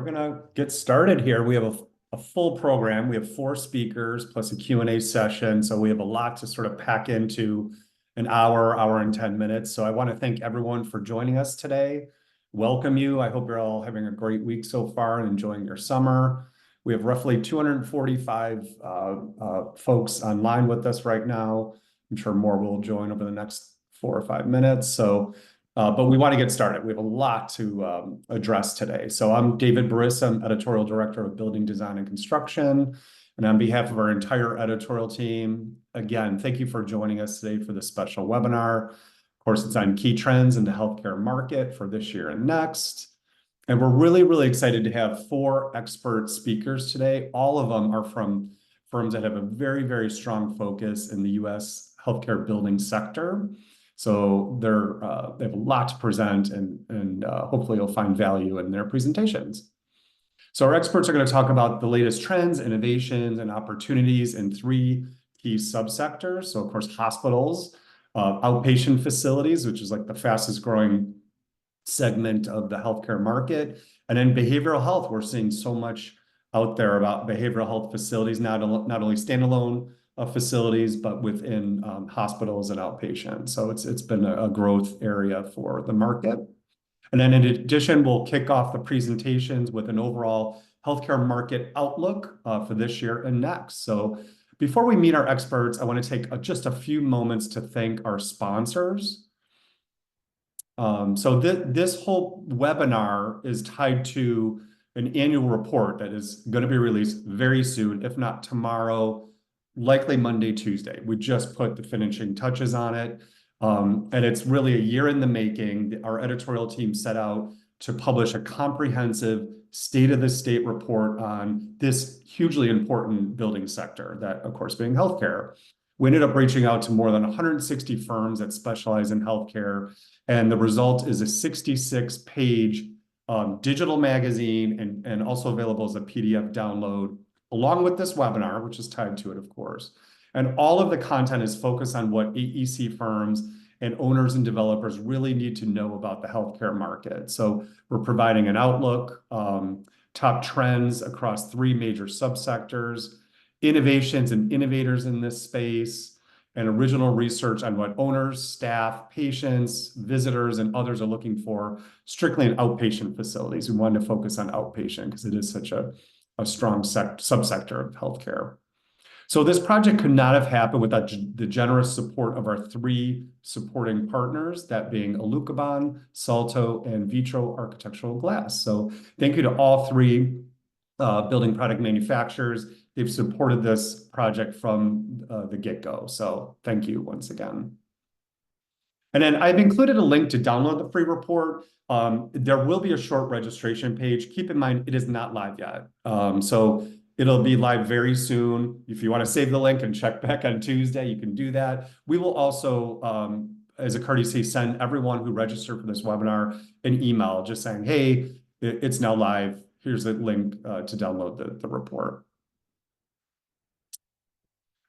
gonna get started here. We have a full program. We have 4 speakers plus a Q&A session. So we have a lot to sort of pack into an hour and 10 minutes. So I want to thank everyone for joining us today. Welcome you. I hope you're all having a great week so far and enjoying your summer. We have roughly 245 folks online with us right now. I'm sure more will join over the next 4 or 5 minutes. So but we want to get started. We have a lot to address today. So I'm David Barissa, I'm Editorial Director of Building Design and Construction. And on behalf of our entire editorial team, again, thank you for joining us today for this special webinar. Of course, it's on key trends in the healthcare market for this year and next. And we're really excited to have 4 expert speakers today. All of them are from firms that have a very strong focus in the U.S. healthcare building sector. So they have a lot to present, and hopefully you'll find value in their presentations. So our experts are going to talk about the latest trends, innovations, and opportunities in 3 key subsectors. So of course, hospitals, outpatient facilities, which is like the fastest growing segment of the healthcare market, and then behavioral health. We're seeing so much out there about behavioral health facilities, not only standalone facilities, but within hospitals and outpatient. So it's been a growth area for the market. And then in addition, we'll kick off the presentations with an overall healthcare market outlook for this year and next. So before we meet our experts, I want to take just a few moments to thank our sponsors. So this whole webinar is tied to an annual report that is going to be released very soon, if not tomorrow, likely Monday, Tuesday. We just put the finishing touches on it. And it's really a year in the making. Our editorial team set out to publish a comprehensive state-of-the-state report on this hugely important building sector, that, of course, being healthcare. We ended up reaching out to more than 160 firms that specialize in healthcare. And the result is a 66-page digital magazine and also available as a PDF download, along with this webinar, which is tied to it, of course. And all of the content is focused on what AEC firms and owners and developers really need to know about the healthcare market. So we're providing an outlook, top trends across 3 major subsectors, innovations and innovators in this space, and original research on what owners, staff, patients, visitors, and others are looking for strictly in outpatient facilities. We wanted to focus on outpatient because it is such a strong subsector of healthcare. So this project could not have happened without the generous support of our 3 supporting partners, that being Alucobon, Salto, and Vitro Architectural Glass. So thank you to all 3 building product manufacturers. They've supported this project from the get-go. So thank you once again. And then I've included a link to download the free report. There will be a short registration page. Keep in mind, it is not live yet. So it'll be live very soon. If you want to save the link and check back on Tuesday, you can do that. We will also, as a courtesy, send everyone who registered for this webinar an email just saying, hey, it's now live. Here's a link to download the report.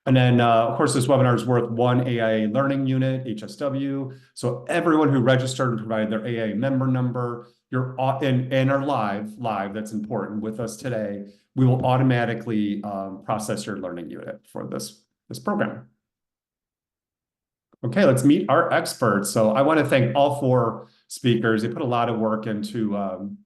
And then, of course, this webinar is worth 1 AIA Learning Unit, HSW. So everyone who registered and provided their AIA member number, and are live, that's important, with us today, we will automatically process your learning unit for this program. Okay, let's meet our experts. So I want to thank all 4 speakers. They put a lot of work into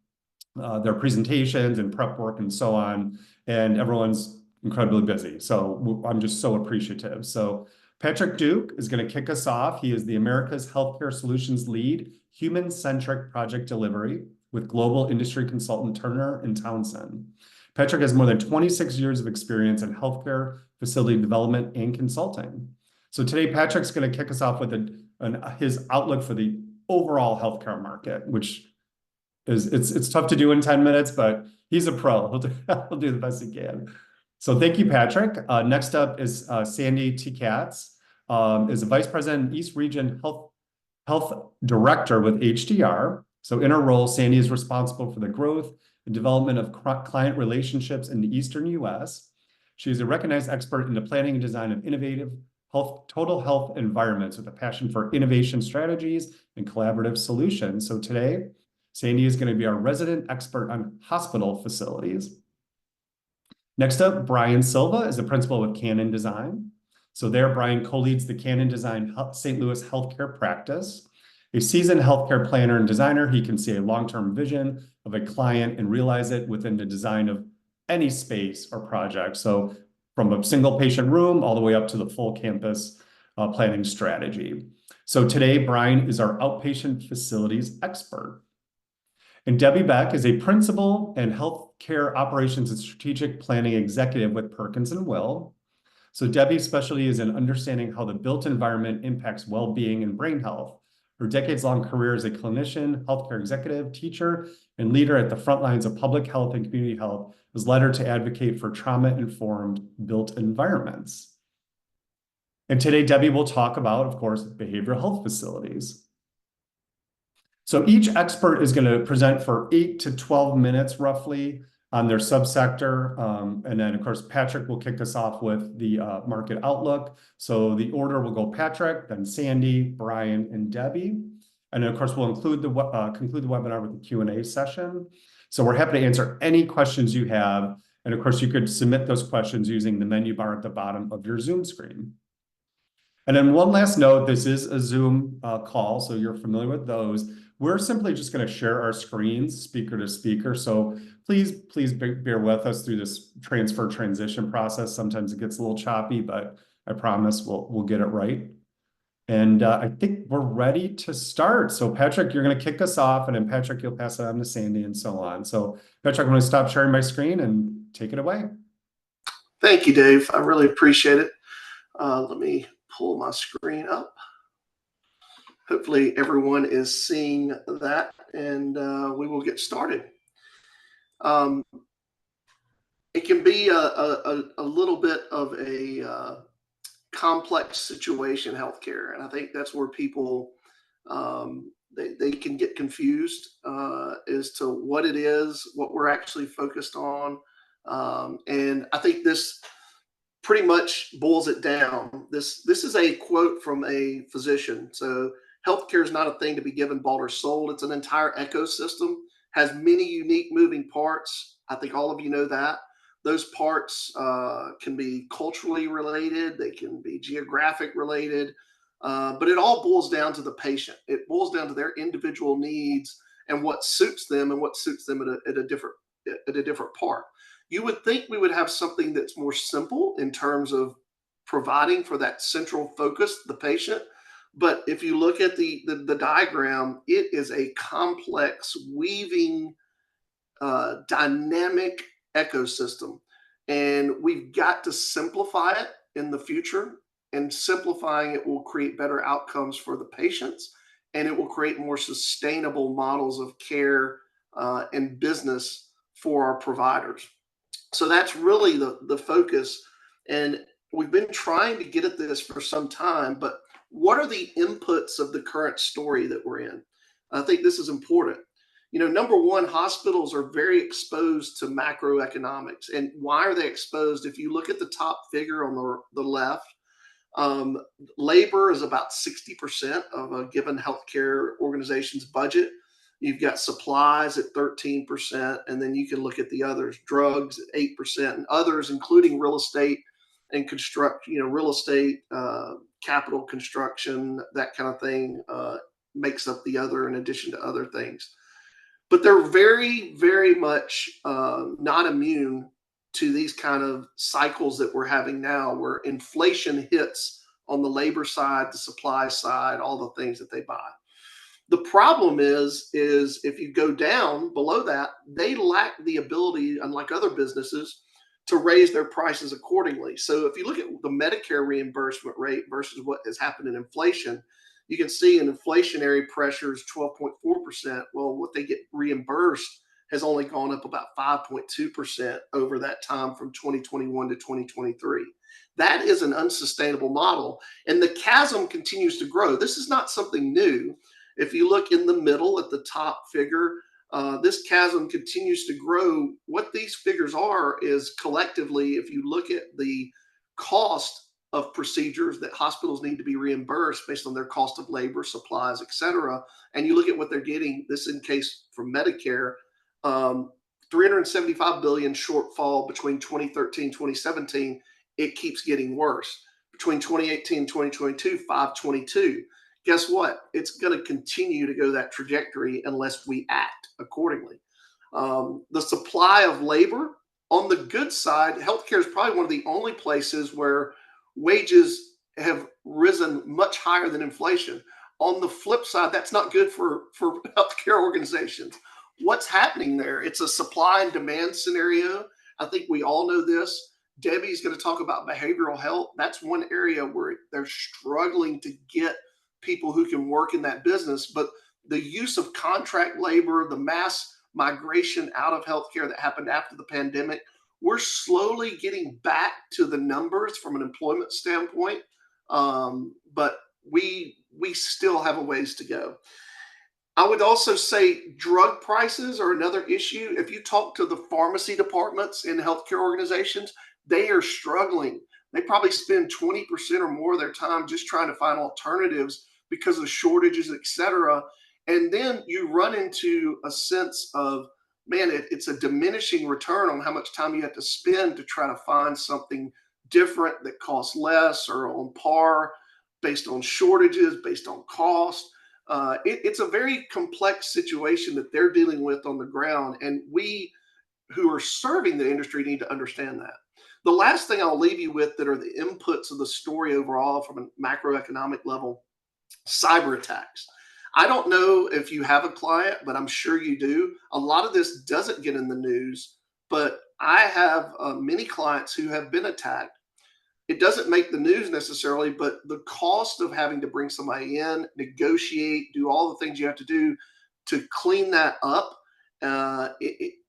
their presentations and prep work and so on, and everyone's incredibly busy. So I'm just so appreciative. So Patrick Duke is going to kick us off. He is the America's Healthcare Solutions Lead, Human-Centric Project Delivery with Global Industry Consultant Turner and Townsend. Patrick has more than 26 years of experience in healthcare facility development and consulting. So today, Patrick's going to kick us off with his outlook for the overall healthcare market, which is it's tough to do in 10 minutes, but he's a pro. He'll do the best he can. So thank you, Patrick. Next up is Sandy T. Katz, is a Vice President East Region Health Director with HDR. So in her role, Sandy is responsible for the growth and development of client relationships in the Eastern U.S. She is a recognized expert in the planning and design of innovative total health environments with a passion for innovation strategies and collaborative solutions. So today, Sandy is going to be our resident expert on hospital facilities. Next up, Brian Silva is the principal with CannonDesign. So there, Brian co-leads the CannonDesign St. Louis healthcare practice. A seasoned healthcare planner and designer, he can see a long-term vision of a client and realize it within the design of any space or project. So from a single patient room all the way up to the full campus planning strategy. So today, Brian is our outpatient facilities expert. And Debbie Beck is a principal and healthcare operations and strategic planning executive with Perkins and Will. So Debbie's specialty is in understanding how the built environment impacts well-being and brain health. Her decades-long career as a clinician, healthcare executive, teacher, and leader at the front lines of public health and community health has led her to advocate for trauma-informed built environments. And today, Debbie will talk about, of course, behavioral health facilities. So each expert is going to present for 8 to 12 minutes roughly on their subsector. And then, of course, Patrick will kick us off with the market outlook. So the order will go Patrick, then Sandy, Brian, and Debbie. And then, of course, we'll include conclude the webinar with the Q&A session. So we're happy to answer any questions you have. And of course, you could submit those questions using the menu bar at the bottom of your Zoom screen. And then one last note, this is a Zoom call, so you're familiar with those. We're simply just going to share our screens, speaker to speaker. So please bear with us through this transfer transition process. Sometimes it gets a little choppy, but I promise we'll get it right. And I think we're ready to start. So Patrick, you're going to kick us off, and then Patrick, you'll pass it on to Sandy and so on. So Patrick, I'm going to stop sharing my screen and take it away. Thank you, Dave. I really appreciate it. Let me pull my screen up. Hopefully everyone is seeing that, and we will get started. It can be a little bit of a complex situation, healthcare, and I think that's where people they can get confused as to what it is, what we're actually focused on, and I think this pretty much boils it down. This is a quote from a physician. So healthcare is not a thing to be given, bought, or sold. It's an entire ecosystem, has many unique moving parts. I think all of you know that. Those parts can be culturally related, they can be geographic related, but it all boils down to the patient. It boils down to their individual needs and what suits them and what suits them at a different part. You would think we would have something that's more simple in terms of providing for that central focus, the patient. But if you look at the diagram, it is a complex, weaving, dynamic ecosystem. And we've got to simplify it in the future. And simplifying it will create better outcomes for the patients. And it will create more sustainable models of care and business for our providers. So that's really the focus. And we've been trying to get at this for some time, but what are the inputs of the current story that we're in? I think this is important. You know, number one, hospitals are very exposed to macroeconomics. And why are they exposed? If you look at the top figure on the left, labor is about 60% of a given healthcare organization's budget. You've got supplies at 13%, and then you can look at the others, drugs at 8%, and others, including real estate and real estate, capital construction, that kind of thing, makes up the other in addition to other things. But they're very, very much not immune to these kind of cycles that we're having now, where inflation hits on the labor side, the supply side, all the things that they buy. The problem is if you go down below that, they lack the ability, unlike other businesses, to raise their prices accordingly. So if you look at the Medicare reimbursement rate versus what has happened in inflation, you can see in inflationary pressures 12.4%. Well, what they get reimbursed has only gone up about 5.2% over that time from 2021 to 2023. That is an unsustainable model, and the chasm continues to grow. This is not something new. If you look in the middle at the top figure, this chasm continues to grow. What these figures are is collectively, if you look at the cost of procedures that hospitals need to be reimbursed based on their cost of labor, supplies, et cetera. And you look at what they're getting, this in case from Medicare, 375 billion shortfall between 2013, 2017, it keeps getting worse. Between 2018 and 2022, 522. Guess what? It's going to continue to go that trajectory unless we act accordingly. The supply of labor, on the good side, healthcare is probably one of the only places where wages have risen much higher than inflation. On the flip side, that's not good for healthcare organizations. What's happening there? It's a supply and demand scenario. I think we all know this. Debbie's going to talk about behavioral health. That's one area where they're struggling to get people who can work in that business. But the use of contract labor, the mass migration out of healthcare that happened after the pandemic, we're slowly getting back to the numbers from an employment standpoint, but we still have a ways to go. I would also say drug prices are another issue. If you talk to the pharmacy departments in healthcare organizations, they are struggling. They probably spend 20% or more of their time just trying to find alternatives because of shortages, et cetera. And then you run into a sense of, man, it's a diminishing return on how much time you have to spend to try to find something different that costs less or on par based on shortages, based on cost. It's a very complex situation that they're dealing with on the ground. And we who are serving the industry need to understand that. The last thing I'll leave you with that are the inputs of the story overall from a macroeconomic level, cyber attacks. I don't know if you have a client, but I'm sure you do. A lot of this doesn't get in the news, but I have many clients who have been attacked. It doesn't make the news necessarily, but the cost of having to bring somebody in, negotiate, do all the things you have to do to clean that up,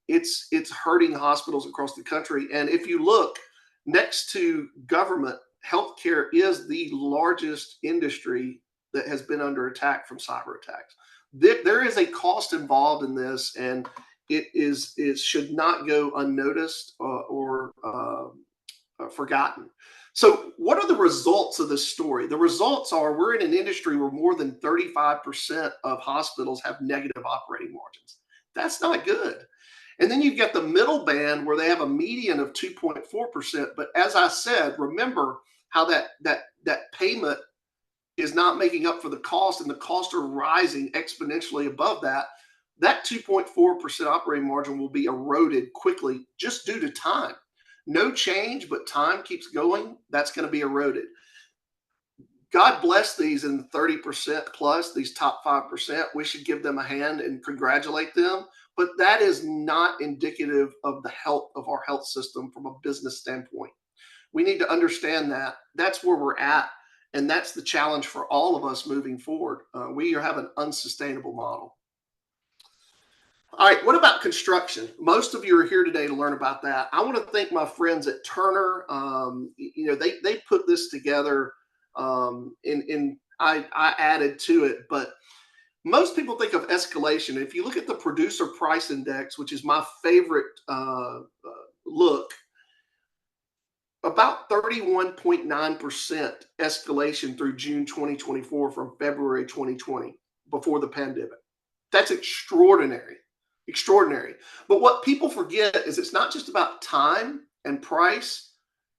it's hurting hospitals across the country. And if you look next to government, healthcare is the largest industry that has been under attack from cyber attacks. There is a cost involved in this, and it should not go unnoticed or forgotten. So what are the results of this story? The results are we're in an industry where more than 35% of hospitals have negative operating margins. That's not good. And then you've got the middle band where they have a median of 2.4%. But as I said, remember how that payment is not making up for the cost, and the costs are rising exponentially above that. That 2.4% operating margin will be eroded quickly just due to time. No change, but time keeps going. That's going to be eroded. God bless these in 30% plus, these top 5%. We should give them a hand and congratulate them. But that is not indicative of the health of our health system from a business standpoint. We need to understand that. That's where we're at. And that's the challenge for all of us moving forward. We have an unsustainable model. All right, what about construction? Most of you are here today to learn about that. I want to thank my friends at Turner. They put this together, and I added to it. But most people think of escalation. If you look at the producer price index, which is my favorite look, about 31.9% escalation through June 2024 from February 2020 before the pandemic. That's extraordinary. Extraordinary. But what people forget is it's not just about time and price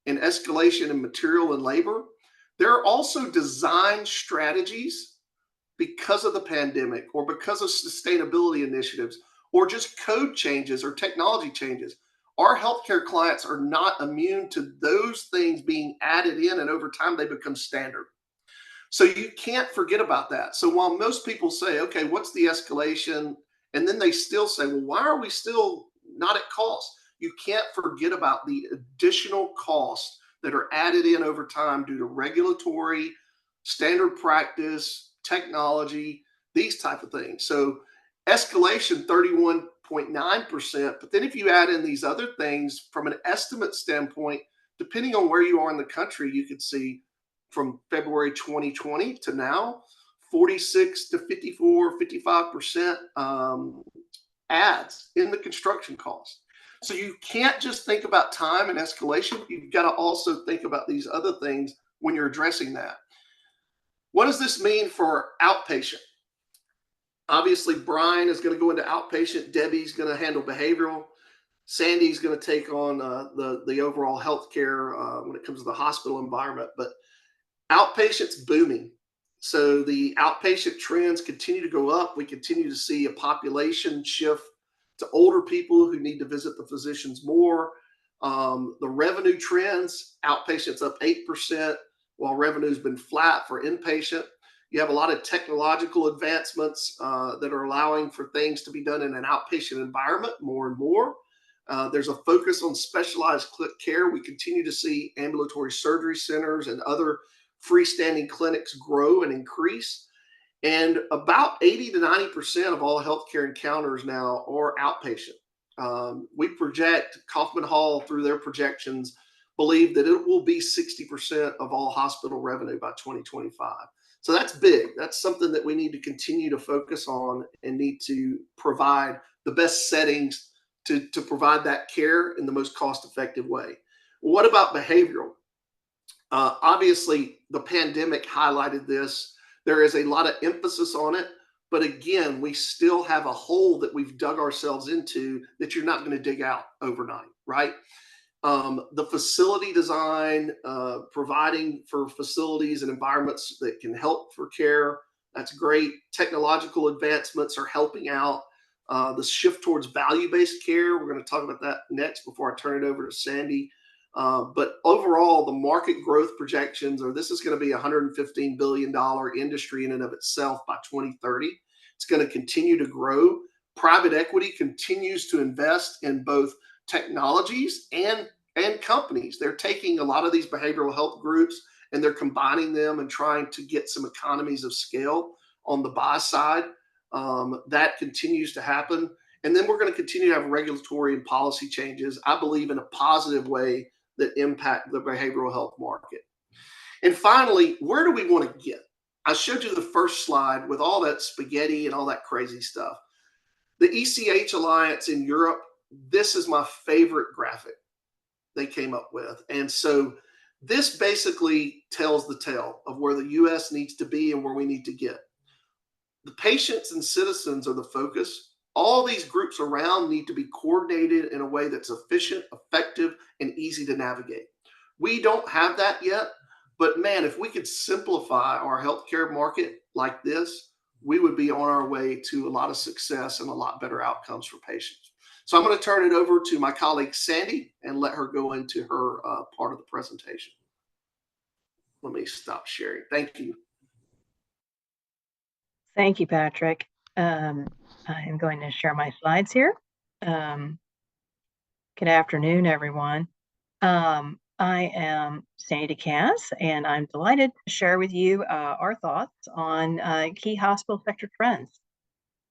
and escalation in material and labor. There are also design strategies because of the pandemic or because of sustainability initiatives or just code changes or technology changes. Our healthcare clients are not immune to those things being added in, and over time they become standard. So you can't forget about that. So while most people say, okay, what's the escalation? And then they still say, well, why are we still not at cost? You can't forget about the additional costs that are added in over time due to regulatory, standard practice, technology, these type of things. So escalation 31.9%. But then if you add in these other things from an estimate standpoint, depending on where you are in the country, you could see from February 2020 to now, 46 to 54, 55% adds in the construction cost. So you can't just think about time and escalation. You've got to also think about these other things when you're addressing that. What does this mean for outpatient? Obviously, Brian is going to go into outpatient. Debbie's going to handle behavioral. Sandy's going to take on the overall healthcare when it comes to the hospital environment. But outpatient's booming. So the outpatient trends continue to go up. We continue to see a population shift to older people who need to visit the physicians more. The revenue trends, outpatient's up 8%, while revenue's been flat for inpatient. You have a lot of technological advancements that are allowing for things to be done in an outpatient environment more and more. There's a focus on specialized care. We continue to see ambulatory surgery centers and other freestanding clinics grow and increase. And about 80 to 90% of all healthcare encounters now are outpatient. We project, Kaufman Hall, through their projections, believe that it will be 60% of all hospital revenue by 2025. So that's big. That's something that we need to continue to focus on and need to provide the best settings to provide that care in the most cost-effective way. Well, what about behavioral? Obviously, the pandemic highlighted this. There is a lot of emphasis on it, but again, we still have a hole that we've dug ourselves into that you're not going to dig out overnight, right? The facility design, providing for facilities and environments that can help for care, that's great. Technological advancements are helping out. The shift towards value-based care, we're going to talk about that next before I turn it over to Sandy. But overall, the market growth projections are this is going to be a $115 billion industry in and of itself by 2030. It's going to continue to grow. Private equity continues to invest in both technologies and companies. They're taking a lot of these behavioral health groups and they're combining them and trying to get some economies of scale on the buy side. That continues to happen. And then we're going to continue to have regulatory and policy changes, I believe, in a positive way that impact the behavioral health market. And finally, where do we want to get? I showed you the first slide with all that spaghetti and all that crazy stuff. The ECH Alliance in Europe, this is my favorite graphic they came up with. And so this basically tells the tale of where the U.S. needs to be and where we need to get. The patients and citizens are the focus. All these groups around need to be coordinated in a way that's efficient, effective, and easy to navigate. We don't have that yet, but man, if we could simplify our healthcare market like this, we would be on our way to a lot of success and a lot better outcomes for patients. So I'm going to turn it over to my colleague Sandy and let her go into her part of the presentation. Let me stop sharing. Thank you. Thank you, Patrick. I am going to share my slides here. Good afternoon, everyone. I am Sandy Cass, and I'm delighted to share with you our thoughts on key hospital sector trends.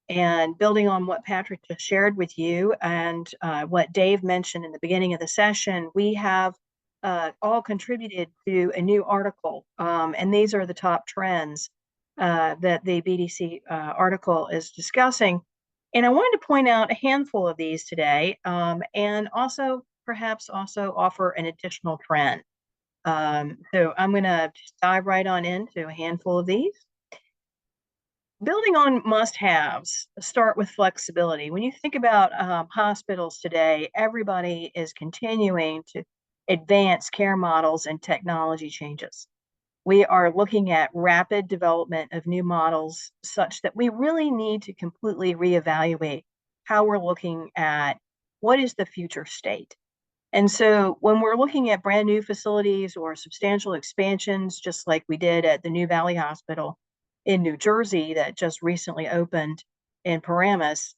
And building on what Patrick just shared with you and what Dave mentioned in the beginning of the session, we have all contributed to a new article, and these are the top trends that the BD+C article is discussing. And I wanted to point out a handful of these today, and also perhaps also offer an additional trend. So I'm going to just dive right on into a handful of these. Building on must-haves, start with flexibility. When you think about hospitals today, everybody is continuing to advance care models and technology changes. We are looking at rapid development of new models such that we really need to completely reevaluate how we're looking at what is the future state. And so when we're looking at brand new facilities or substantial expansions, just like we did at the New Valley Hospital in New Jersey that just recently opened in Paramus,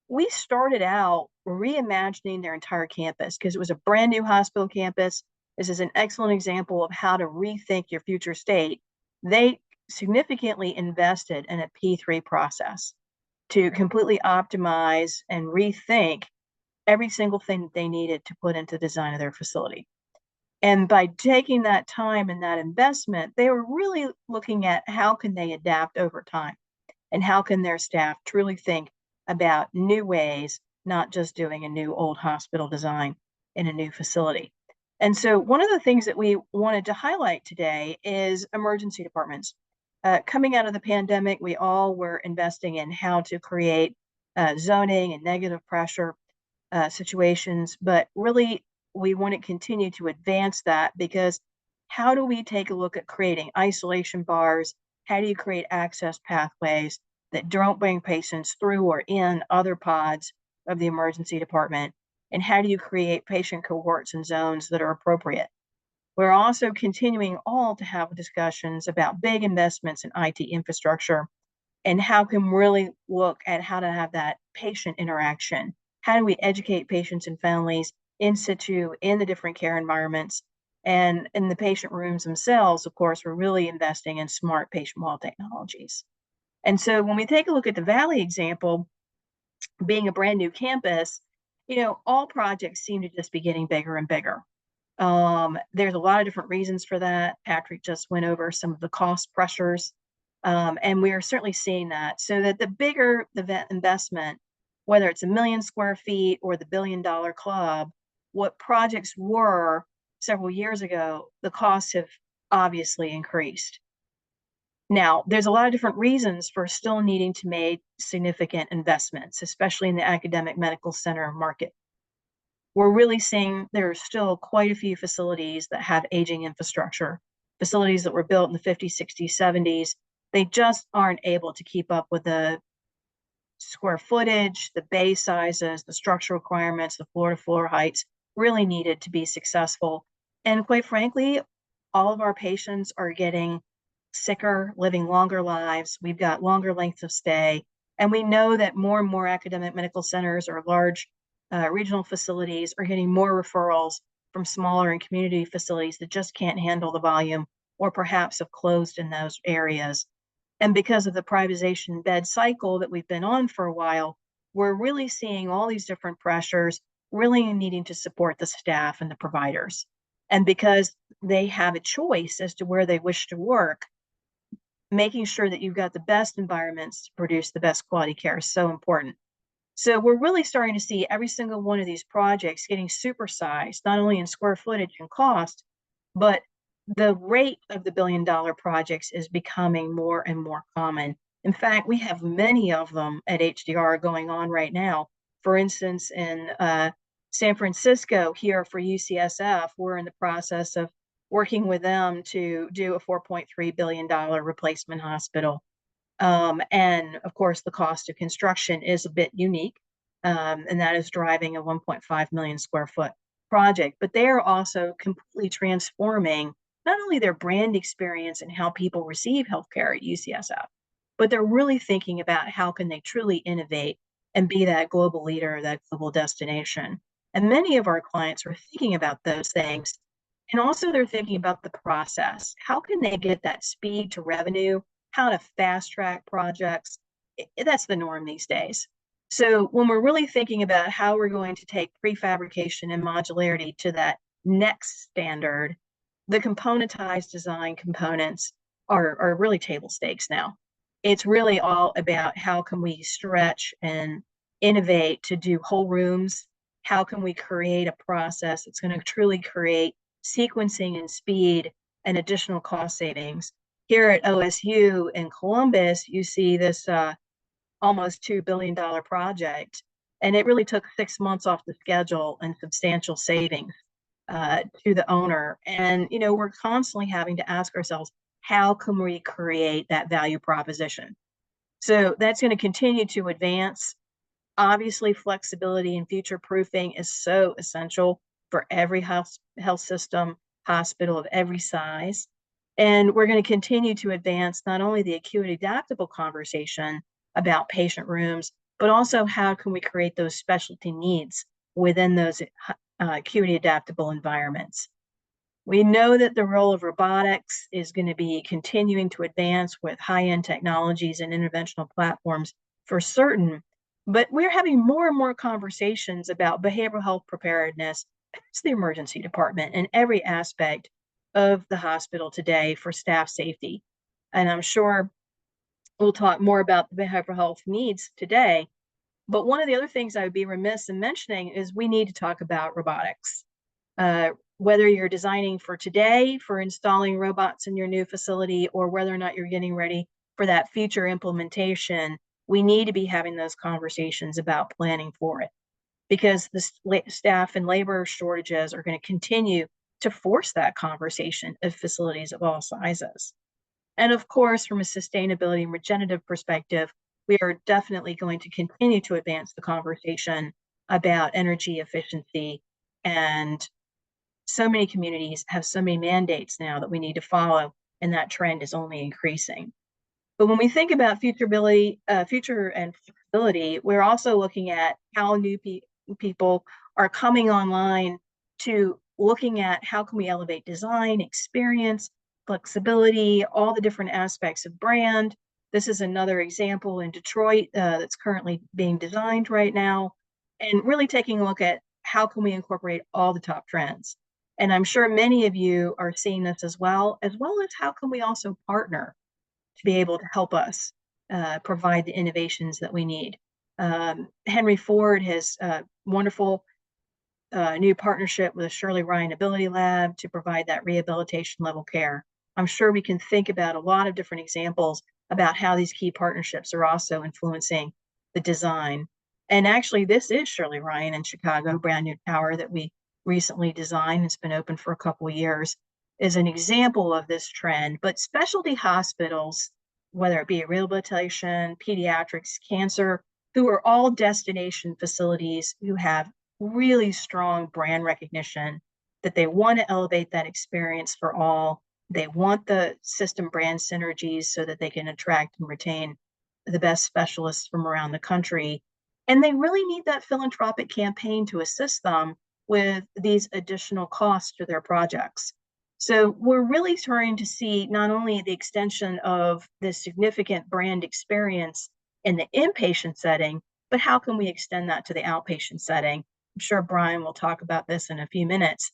we started out reimagining their entire campus because it was a brand new hospital campus. This is an excellent example of how to rethink your future state. They significantly invested in a P3 process to completely optimize and rethink every single thing that they needed to put into the design of their facility. And by taking that time and that investment, they were really looking at how can they adapt over time and how can their staff truly think about new ways, not just doing a new old hospital design in a new facility. And so one of the things that we wanted to highlight today is emergency departments. Coming out of the pandemic, we all were investing in how to create zoning and negative pressure situations, but really we want to continue to advance that, because how do we take a look at creating isolation bars? How do you create access pathways that don't bring patients through or in other pods of the emergency department? And how do you create patient cohorts and zones that are appropriate? We're also continuing all to have discussions about big investments in IT infrastructure and how can we really look at how to have that patient interaction. How do we educate patients and families in situ in the different care environments? And in the patient rooms themselves, of course, we're really investing in smart patient wall technologies. And so when we take a look at the Valley example, being a brand new campus, all projects seem to just be getting bigger and bigger. There's a lot of different reasons for that. Patrick just went over some of the cost pressures, and we are certainly seeing that. So that the bigger the investment, whether it's 1 million square feet or the $1 billion club, what projects were several years ago, the costs have obviously increased. Now, there's a lot of different reasons for still needing to make significant investments, especially in the academic medical center market. We're really seeing there are still quite a few facilities that have aging infrastructure, facilities that were built in the 50s, 60s, 70s. They just aren't able to keep up with the square footage, the bay sizes, the structural requirements, the floor-to-floor heights really needed to be successful. And quite frankly, all of our patients are getting sicker, living longer lives. We've got longer lengths of stay. And we know that more and more academic medical centers or large regional facilities are getting more referrals from smaller and community facilities that just can't handle the volume, or perhaps have closed in those areas. And because of the privatization bed cycle that we've been on for a while, we're really seeing all these different pressures really needing to support the staff and the providers. And because they have a choice as to where they wish to work, making sure that you've got the best environments to produce the best quality care is so important. So we're really starting to see every single one of these projects getting supersized, not only in square footage and cost, but the rate of the $1 billion projects is becoming more and more common. In fact, we have many of them at HDR going on right now. For instance, in San Francisco here for UCSF, we're in the process of working with them to do a $4.3 billion replacement hospital. And of course, the cost of construction is a bit unique, and that is driving a 1.5 million square foot project. But they are also completely transforming not only their brand experience and how people receive healthcare at UCSF, but they're really thinking about how can they truly innovate and be that global leader, that global destination. And many of our clients are thinking about those things. And also they're thinking about the process. How can they get that speed to revenue? How to fast track projects? That's the norm these days. So when we're really thinking about how we're going to take prefabrication and modularity to that next standard, the componentized design components are really table stakes now. It's really all about how can we stretch and innovate to do whole rooms? How can we create a process that's going to truly create sequencing and speed and additional cost savings? Here at OSU in Columbus, you see this almost $2 billion project, and it really took 6 months off the schedule and substantial savings to the owner. And, we're constantly having to ask ourselves, how can we create that value proposition? So that's going to continue to advance. Obviously, flexibility and future proofing is so essential for every health system, hospital of every size. And we're going to continue to advance not only the acuity adaptable conversation about patient rooms, but also how can we create those specialty needs within those acuity adaptable environments. We know that the role of robotics is going to be continuing to advance with high-end technologies and interventional platforms for certain, but we're having more and more conversations about behavioral health preparedness as the emergency department and every aspect of the hospital today for staff safety. And I'm sure we'll talk more about the behavioral health needs today. But one of the other things I would be remiss in mentioning is we need to talk about robotics. whether you're designing for today, for installing robots in your new facility, or whether or not you're getting ready for that future implementation, we need to be having those conversations about planning for it, because the staff and labor shortages are going to continue to force that conversation of facilities of all sizes. And of course, from a sustainability and regenerative perspective, we are definitely going to continue to advance the conversation about energy efficiency. And so many communities have so many mandates now that we need to follow, and that trend is only increasing. But when we think about future and flexibility, we're also looking at how new people are coming online, to looking at how can we elevate design, experience, flexibility, all the different aspects of brand. This is another example in Detroit that's currently being designed right now, and really taking a look at how can we incorporate all the top trends. And I'm sure many of you are seeing this as well as how can we also partner to be able to help us provide the innovations that we need. Henry Ford has a wonderful new partnership with the Shirley Ryan Ability Lab to provide that rehabilitation level care. I'm sure we can think about a lot of different examples about how these key partnerships are also influencing the design. And actually, this is Shirley Ryan in Chicago, brand new tower that we recently designed. It's been open for a couple of years, is an example of this trend. But specialty hospitals, whether it be rehabilitation, pediatrics, cancer, who are all destination facilities who have really strong brand recognition, that they want to elevate that experience for all. They want the system brand synergies so that they can attract and retain the best specialists from around the country. And they really need that philanthropic campaign to assist them with these additional costs to their projects. So we're really starting to see not only the extension of this significant brand experience in the inpatient setting, but how can we extend that to the outpatient setting? I'm sure Brian will talk about this in a few minutes.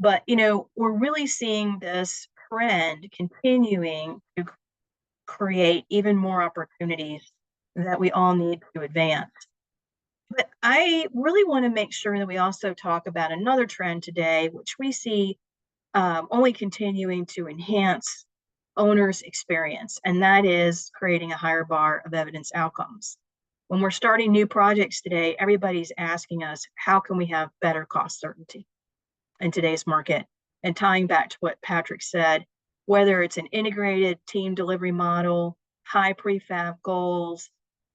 But, we're really seeing this trend continuing to create even more opportunities that we all need to advance. But I really want to make sure that we also talk about another trend today, which we see only continuing to enhance owners' experience, and that is creating a higher bar of evidence outcomes. When we're starting new projects today, everybody's asking us, how can we have better cost certainty in today's market? And tying back to what Patrick said, whether it's an integrated team delivery model, high prefab goals,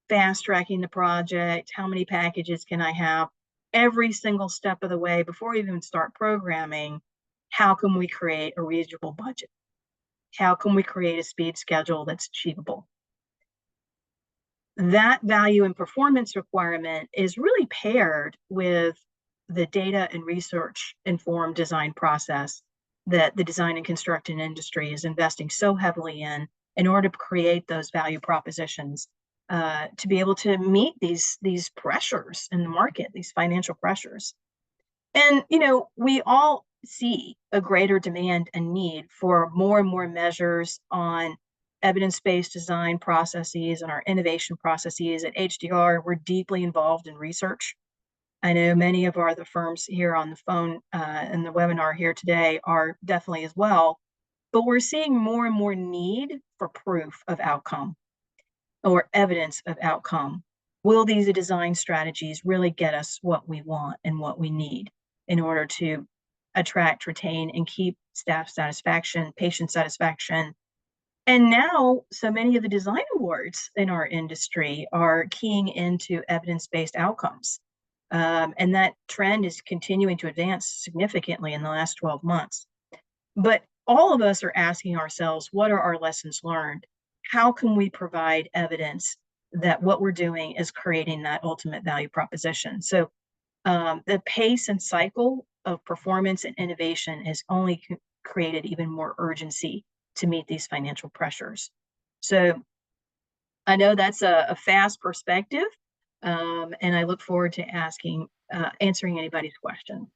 fast tracking the project, how many packages can I have, every single step of the way before we even start programming, how can we create a reasonable budget? How can we create a speed schedule that's achievable? That value and performance requirement is really paired with the data and research informed design process that the design and construction industry is investing so heavily in order to create those value propositions, to be able to meet these pressures in the market, these financial pressures. And, we all see a greater demand and need for more and more measures on evidence-based design processes and our innovation processes. At HDR, we're deeply involved in research. I know many of the firms here on the phone in the webinar here today are definitely as well, but we're seeing more and more need for proof of outcome or evidence of outcome. Will these design strategies really get us what we want and what we need in order to attract, retain, and keep staff satisfaction, patient satisfaction? And now, so many of the design awards in our industry are keying into evidence-based outcomes. And that trend is continuing to advance significantly in the last 12 months. But all of us are asking ourselves, what are our lessons learned? How can we provide evidence that what we're doing is creating that ultimate value proposition? So the pace and cycle of performance and innovation has only created even more urgency to meet these financial pressures. So I know that's a fast perspective, and I look forward to answering anybody's questions.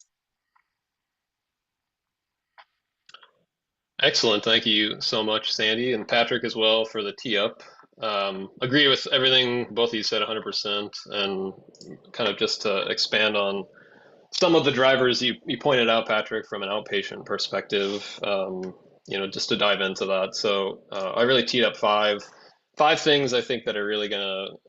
Excellent. Thank you so much, Sandy, and Patrick as well for the tee up. Agree with everything both of you said 100%, and kind of just to expand on some of the drivers you pointed out, Patrick, from an outpatient perspective, just to dive into that. So I really teed up five things I think that are really going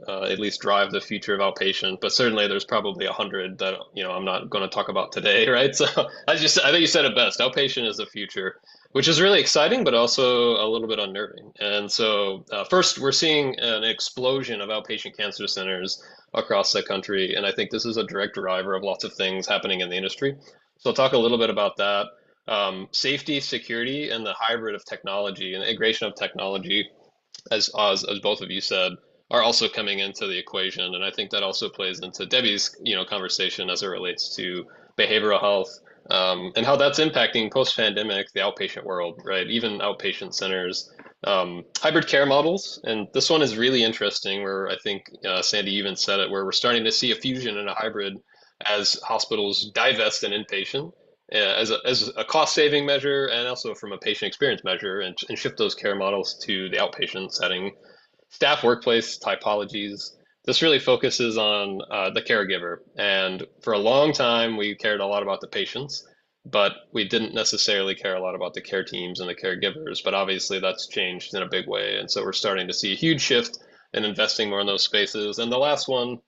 to at least drive the future of outpatient, but certainly there's probably 100 that, I'm not going to talk about today, right? So I think you said it best. Outpatient is the future, which is really exciting, but also a little bit unnerving. And so first, we're seeing an explosion of outpatient cancer centers across the country. And I think this is a direct driver of lots of things happening in the industry. So I'll talk a little bit about that. Safety, security, and the hybrid of technology and the integration of technology, as both of you said, are also coming into the equation. And I think that also plays into Debbie's, conversation as it relates to behavioral health, and how that's impacting post-pandemic, the outpatient world, right? Even outpatient centers, hybrid care models. And this one is really interesting where I think Sandy even said it, where we're starting to see a fusion and a hybrid as hospitals divest an inpatient as a cost saving measure and also from a patient experience measure and shift those care models to the outpatient setting. Staff workplace typologies. This really focuses on the caregiver. And for a long time, we cared a lot about the patients, but we didn't necessarily care a lot about the care teams and the caregivers. But obviously, that's changed in a big way. And so we're starting to see a huge shift in investing more in those spaces. And the last one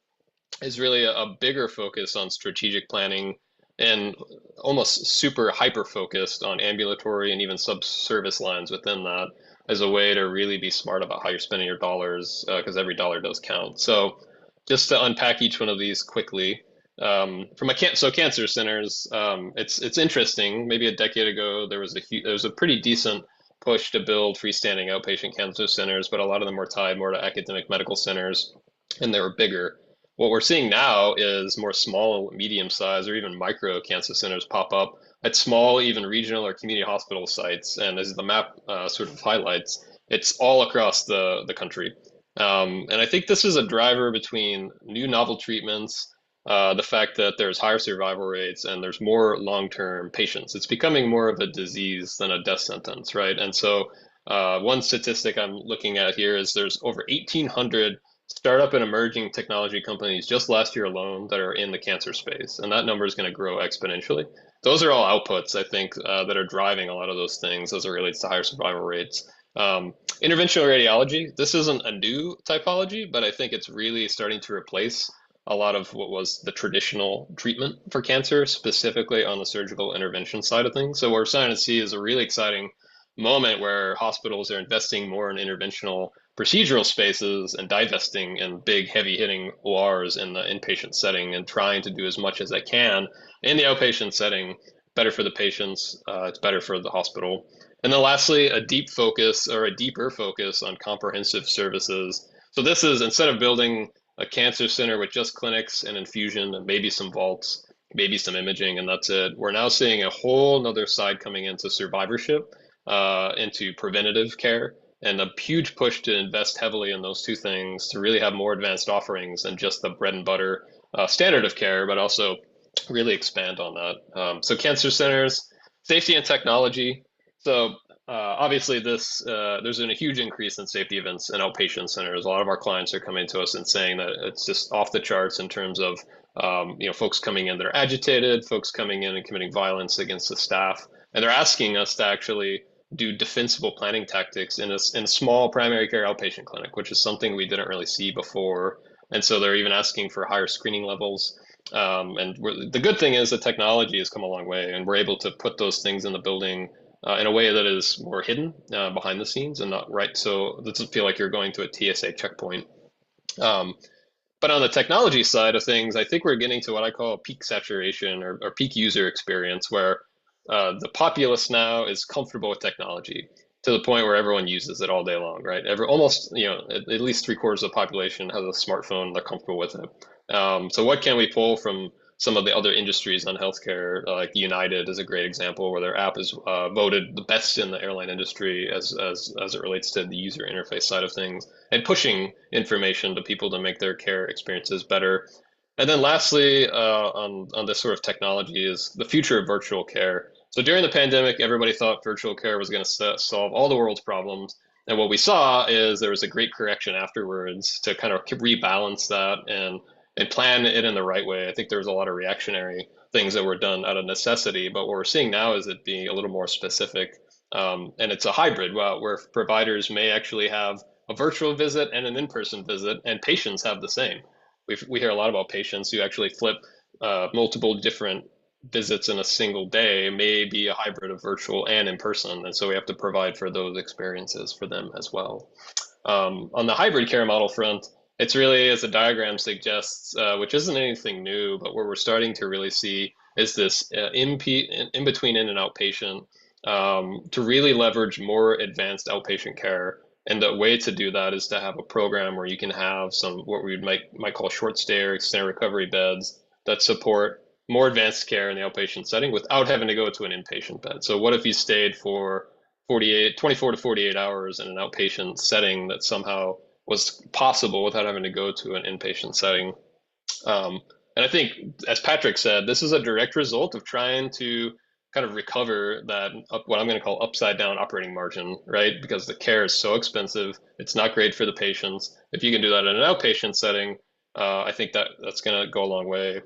is really a bigger focus on strategic planning and almost super hyper focused on ambulatory and even sub-service lines within that as a way to really be smart about how you're spending your dollars, because every dollar does count. So just to unpack each one of these quickly, so cancer centers, it's interesting. Maybe a decade ago, there was a pretty decent push to build freestanding outpatient cancer centers, but a lot of them were tied more to academic medical centers, and they were bigger. What we're seeing now is more small, medium-sized, or even micro cancer centers pop up at small, even regional or community hospital sites. And as the map sort of highlights, it's all across the country. And I think this is a driver between new novel treatments, the fact that there's higher survival rates and there's more long-term patients. It's becoming more of a disease than a death sentence, right? And so one statistic I'm looking at here is there's over 1,800 startup and emerging technology companies just last year alone that are in the cancer space, and that number is going to grow exponentially. Those are all outputs, I think, that are driving a lot of those things as it relates to higher survival rates. Interventional radiology, this isn't a new typology, but I think it's really starting to replace a lot of what was the traditional treatment for cancer, specifically on the surgical intervention side of things. So what we're starting to see is a really exciting moment where hospitals are investing more in interventional procedural spaces and divesting in big, heavy-hitting ORs in the inpatient setting and trying to do as much as they can in the outpatient setting. Better for the patients, it's better for the hospital. And then lastly, a deeper focus on comprehensive services. So this is, instead of building a cancer center with just clinics and infusion and maybe some vaults, maybe some imaging, and that's it, we're now seeing a whole nother side coming into survivorship, into preventative care, and a huge push to invest heavily in those two things to really have more advanced offerings than just the bread and butter standard of care, but also really expand on that. So cancer centers, safety and technology. So obviously there's been a huge increase in safety events in outpatient centers. A lot of our clients are coming to us and saying that it's just off the charts in terms of folks coming in that are agitated, folks coming in and committing violence against the staff. And they're asking us to actually do defensible planning tactics in a small primary care outpatient clinic, which is something we didn't really see before. And so they're even asking for higher screening levels. The good thing is the technology has come a long way, and we're able to put those things in the building in a way that is more hidden behind the scenes and not right. So it doesn't feel like you're going to a TSA checkpoint. But on the technology side of things, I think we're getting to what I call peak saturation or peak user experience, where the populace now is comfortable with technology to the point where everyone uses it all day long, right? Almost, at least 3/4 of the population has a smartphone, they're comfortable with it. So what can we pull from some of the other industries on healthcare? Like United is a great example where their app is voted the best in the airline industry as it relates to the user interface side of things and pushing information to people to make their care experiences better. And then lastly, on this sort of technology is the future of virtual care. So during the pandemic, everybody thought virtual care was going to solve all the world's problems. And what we saw is there was a great correction afterwards to kind of rebalance that and plan it in the right way. I think there was a lot of reactionary things that were done out of necessity. But what we're seeing now is it being a little more specific. And it's a hybrid where providers may actually have a virtual visit and an in-person visit, and patients have the same. We hear a lot about patients who actually flip multiple different visits in a single day, may be a hybrid of virtual and in person. And so we have to provide for those experiences for them as well. On the hybrid care model front, it's really, as the diagram suggests, which isn't anything new, but where we're starting to really see is this in between in and outpatient to really leverage more advanced outpatient care. And the way to do that is to have a program where you can have some what we might call short stay or extended recovery beds that support more advanced care in the outpatient setting without having to go to an inpatient bed. So what if you stayed for 24 to 48 hours in an outpatient setting that somehow was possible without having to go to an inpatient setting? And I think, as Patrick said, this is a direct result of trying to kind of recover that what I'm going to call upside down operating margin, right? Because the care is so expensive, it's not great for the patients. If you can do that in an outpatient setting, I think that's going to go a long way.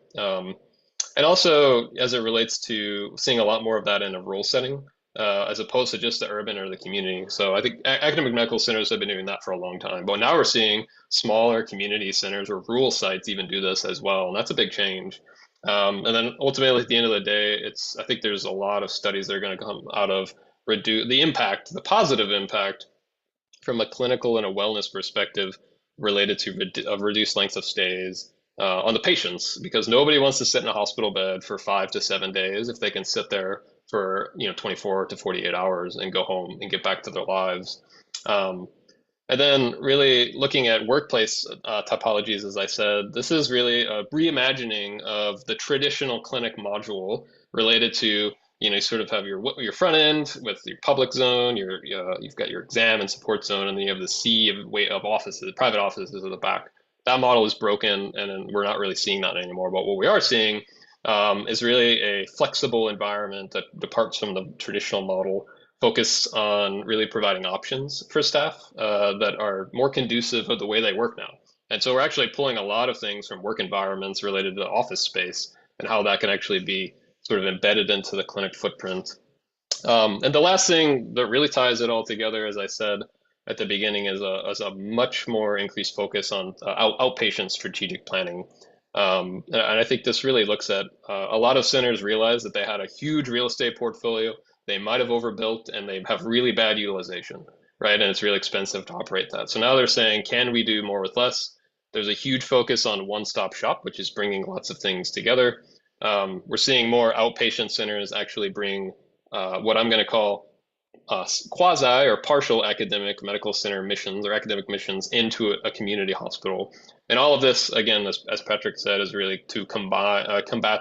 And also, as it relates to seeing a lot more of that in a rural setting, as opposed to just the urban or the community. So I think academic medical centers have been doing that for a long time. But now we're seeing smaller community centers or rural sites even do this as well. And that's a big change. And then ultimately, at the end of the day, I think there's a lot of studies that are going to come out of the positive impact from a clinical and a wellness perspective related to reduced lengths of stays on the patients, because nobody wants to sit in a hospital bed for 5 to 7 days if they can sit there for 24 to 48 hours and go home and get back to their lives. And then really looking at workplace typologies, as I said, this is really a reimagining of the traditional clinic module related to, you sort of have your front end with your public zone, you've got your exam and support zone, and then you have the sea of offices, private offices at the back. That model is broken, and we're not really seeing that anymore. But what we are seeing is really a flexible environment that departs from the traditional model, focus on really providing options for staff that are more conducive of the way they work now. And so we're actually pulling a lot of things from work environments related to office space and how that can actually be sort of embedded into the clinic footprint. And the last thing that really ties it all together, as I said at the beginning, is a much more increased focus on outpatient strategic planning. And I think this really looks at a lot of centers realize that they had a huge real estate portfolio. They might have overbuilt and they have really bad utilization, right? And it's really expensive to operate that. So now they're saying, can we do more with less? There's a huge focus on one-stop shop, which is bringing lots of things together. We're seeing more outpatient centers actually bring what I'm going to call quasi or partial academic medical center missions or academic missions into a community hospital. And all of this, again, as Patrick said, is really to combat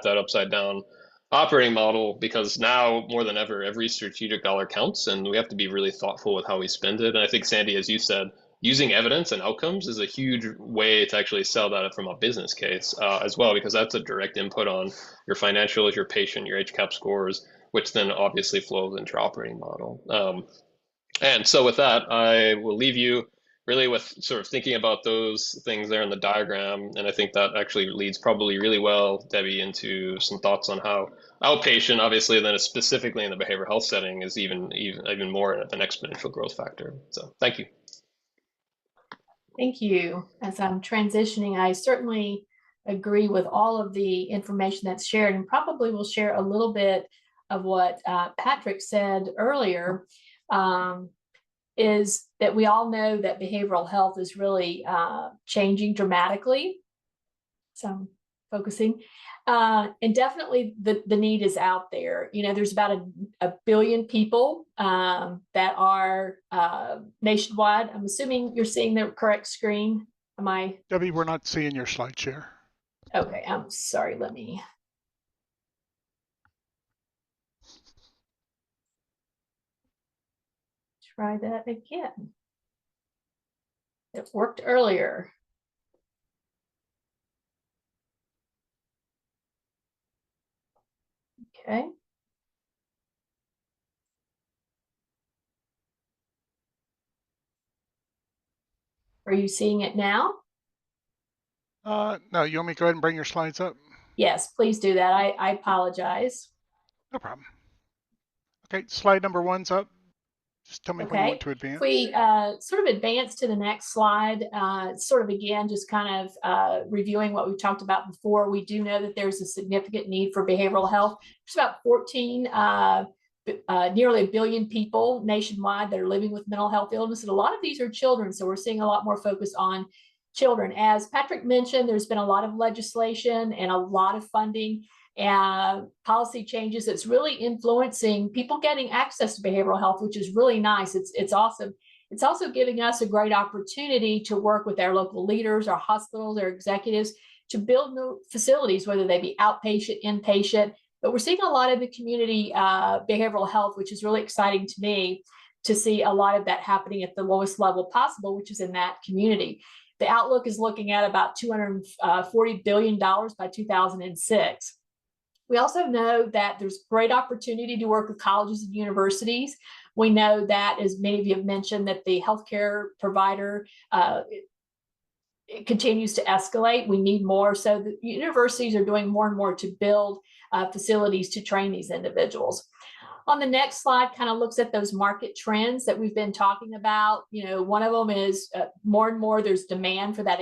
that upside down operating model, because now more than ever, every strategic dollar counts, and we have to be really thoughtful with how we spend it. And I think, Sandy, as you said, using evidence and outcomes is a huge way to actually sell that from a business case as well, because that's a direct input on your financials, your patient, your HCAP scores, which then obviously flows into your operating model. And so with that, I will leave you really with sort of thinking about those things there in the diagram. And I think that actually leads probably really well, Debbie, into some thoughts on how outpatient, obviously, then specifically in the behavioral health setting, is even more of an exponential growth factor. So thank you. Thank you. As I'm transitioning, I certainly agree with all of the information that's shared, and probably will share a little bit of what Patrick said earlier, is that we all know that behavioral health is really changing dramatically. So I'm focusing. And definitely the need is out there. There's about a billion people that are nationwide. I'm assuming you're seeing the correct screen. Am I? Debbie, we're not seeing your slide share. Okay, I'm sorry. Let me. Try that again. It worked earlier. Okay. Are you seeing it now? No, you want me to go ahead and bring your slides up? Yes, please do that. I apologize. No problem. Okay, slide number 1's up. Just tell me when you want to advance. If we sort of advance to the next slide, sort of again, just kind of reviewing what we've talked about before, we do know that there's a significant need for behavioral health. There's about nearly 1 billion people nationwide that are living with mental health illness, and a lot of these are children, so we're seeing a lot more focus on children. As Patrick mentioned, there's been a lot of legislation and a lot of funding and policy changes that's really influencing people getting access to behavioral health, which is really nice. It's awesome. It's also giving us a great opportunity to work with our local leaders, our hospitals, our executives to build new facilities, whether they be outpatient, inpatient. But we're seeing a lot of the community behavioral health, which is really exciting to me to see a lot of that happening at the lowest level possible, which is in that community. The outlook is looking at about $240 billion by 2006. We also know that there's great opportunity to work with colleges and universities. We know that, as many of you have mentioned, that the healthcare provider it continues to escalate. We need more. So the universities are doing more and more to build facilities to train these individuals. On the next slide kind of looks at those market trends that we've been talking about. You know, one of them is more and more there's demand for that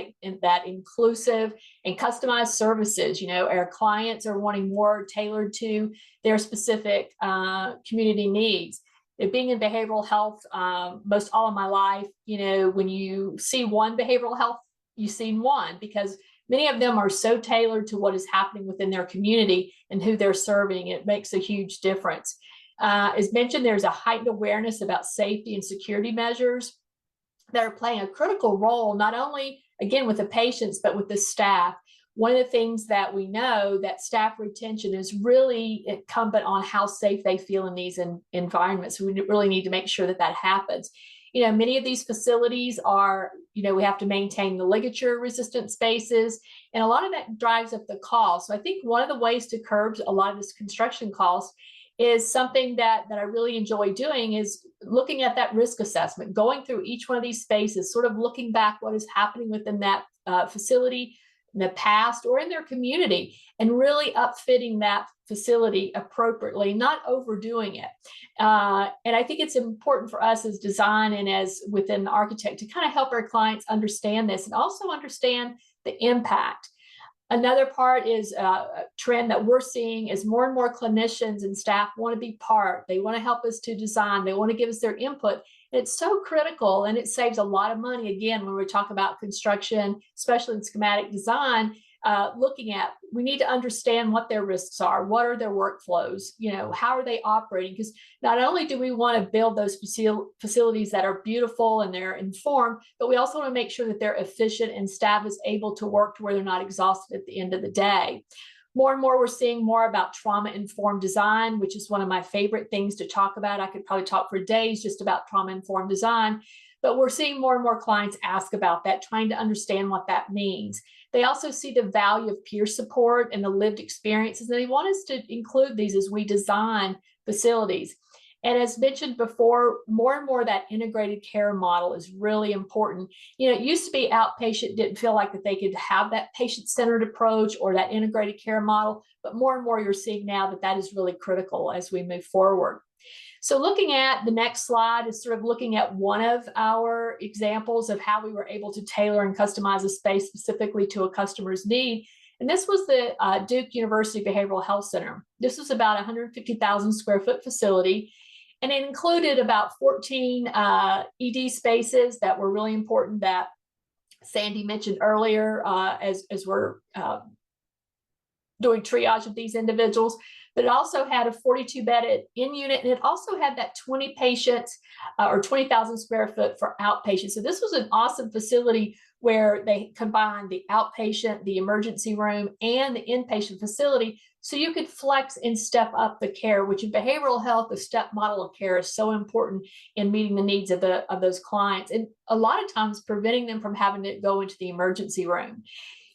inclusive and customized services. You know, our clients are wanting more tailored to their specific community needs. Being in behavioral health most all of my life, you know, when you see one behavioral health, you've seen one, because many of them are so tailored to what is happening within their community and who they're serving. It makes a huge difference. As mentioned, there's a heightened awareness about safety and security measures that are playing a critical role, not only, again, with the patients, but with the staff. One of the things that we know that staff retention is really incumbent on how safe they feel in these environments. We really need to make sure that that happens. You know, many of these facilities are, you know, we have to maintain the ligature resistant spaces, and a lot of that drives up the cost. So I think one of the ways to curb a lot of this construction cost is something that I really enjoy doing, is looking at that risk assessment, going through each one of these spaces, sort of looking back what is happening within that facility in the past or in their community, and really upfitting that facility appropriately, not overdoing it. And I think it's important for us as design and as within the architect to kind of help our clients understand this and also understand the impact. Another part is a trend that we're seeing is more and more clinicians and staff want to be part. They want to help us to design. They want to give us their input. And it's so critical, and it saves a lot of money, again, when we talk about construction, especially in schematic design, looking at, we need to understand what their risks are, what are their workflows, you know, how are they operating? Because not only do we want to build those facilities that are beautiful and they're informed, but we also want to make sure that they're efficient and staff is able to work to where they're not exhausted at the end of the day. More and more, we're seeing more about trauma-informed design, which is one of my favorite things to talk about. I could probably talk for days just about trauma-informed design, but we're seeing more and more clients ask about that, trying to understand what that means. They also see the value of peer support and the lived experiences, and they want us to include these as we design facilities. And as mentioned before, more and more that integrated care model is really important. You know, it used to be outpatient didn't feel like that they could have that patient-centered approach or that integrated care model, but more and more you're seeing now that that is really critical as we move forward. So looking at the next slide is sort of looking at one of our examples of how we were able to tailor and customize a space specifically to a customer's need. And this was the Duke University Behavioral Health Center. This was about 150,000 square foot facility, and it included about 14 ED spaces that were really important that Sandy mentioned earlier as we're doing triage of these individuals. But it also had a 42-bed in-unit, and it also had that 20 patients or 20,000 square foot for outpatients. So this was an awesome facility where they combined the outpatient, the emergency room, and the inpatient facility, so you could flex and step up the care, which in behavioral health, the step model of care is so important in meeting the needs of those clients, and a lot of times preventing them from having to go into the emergency room.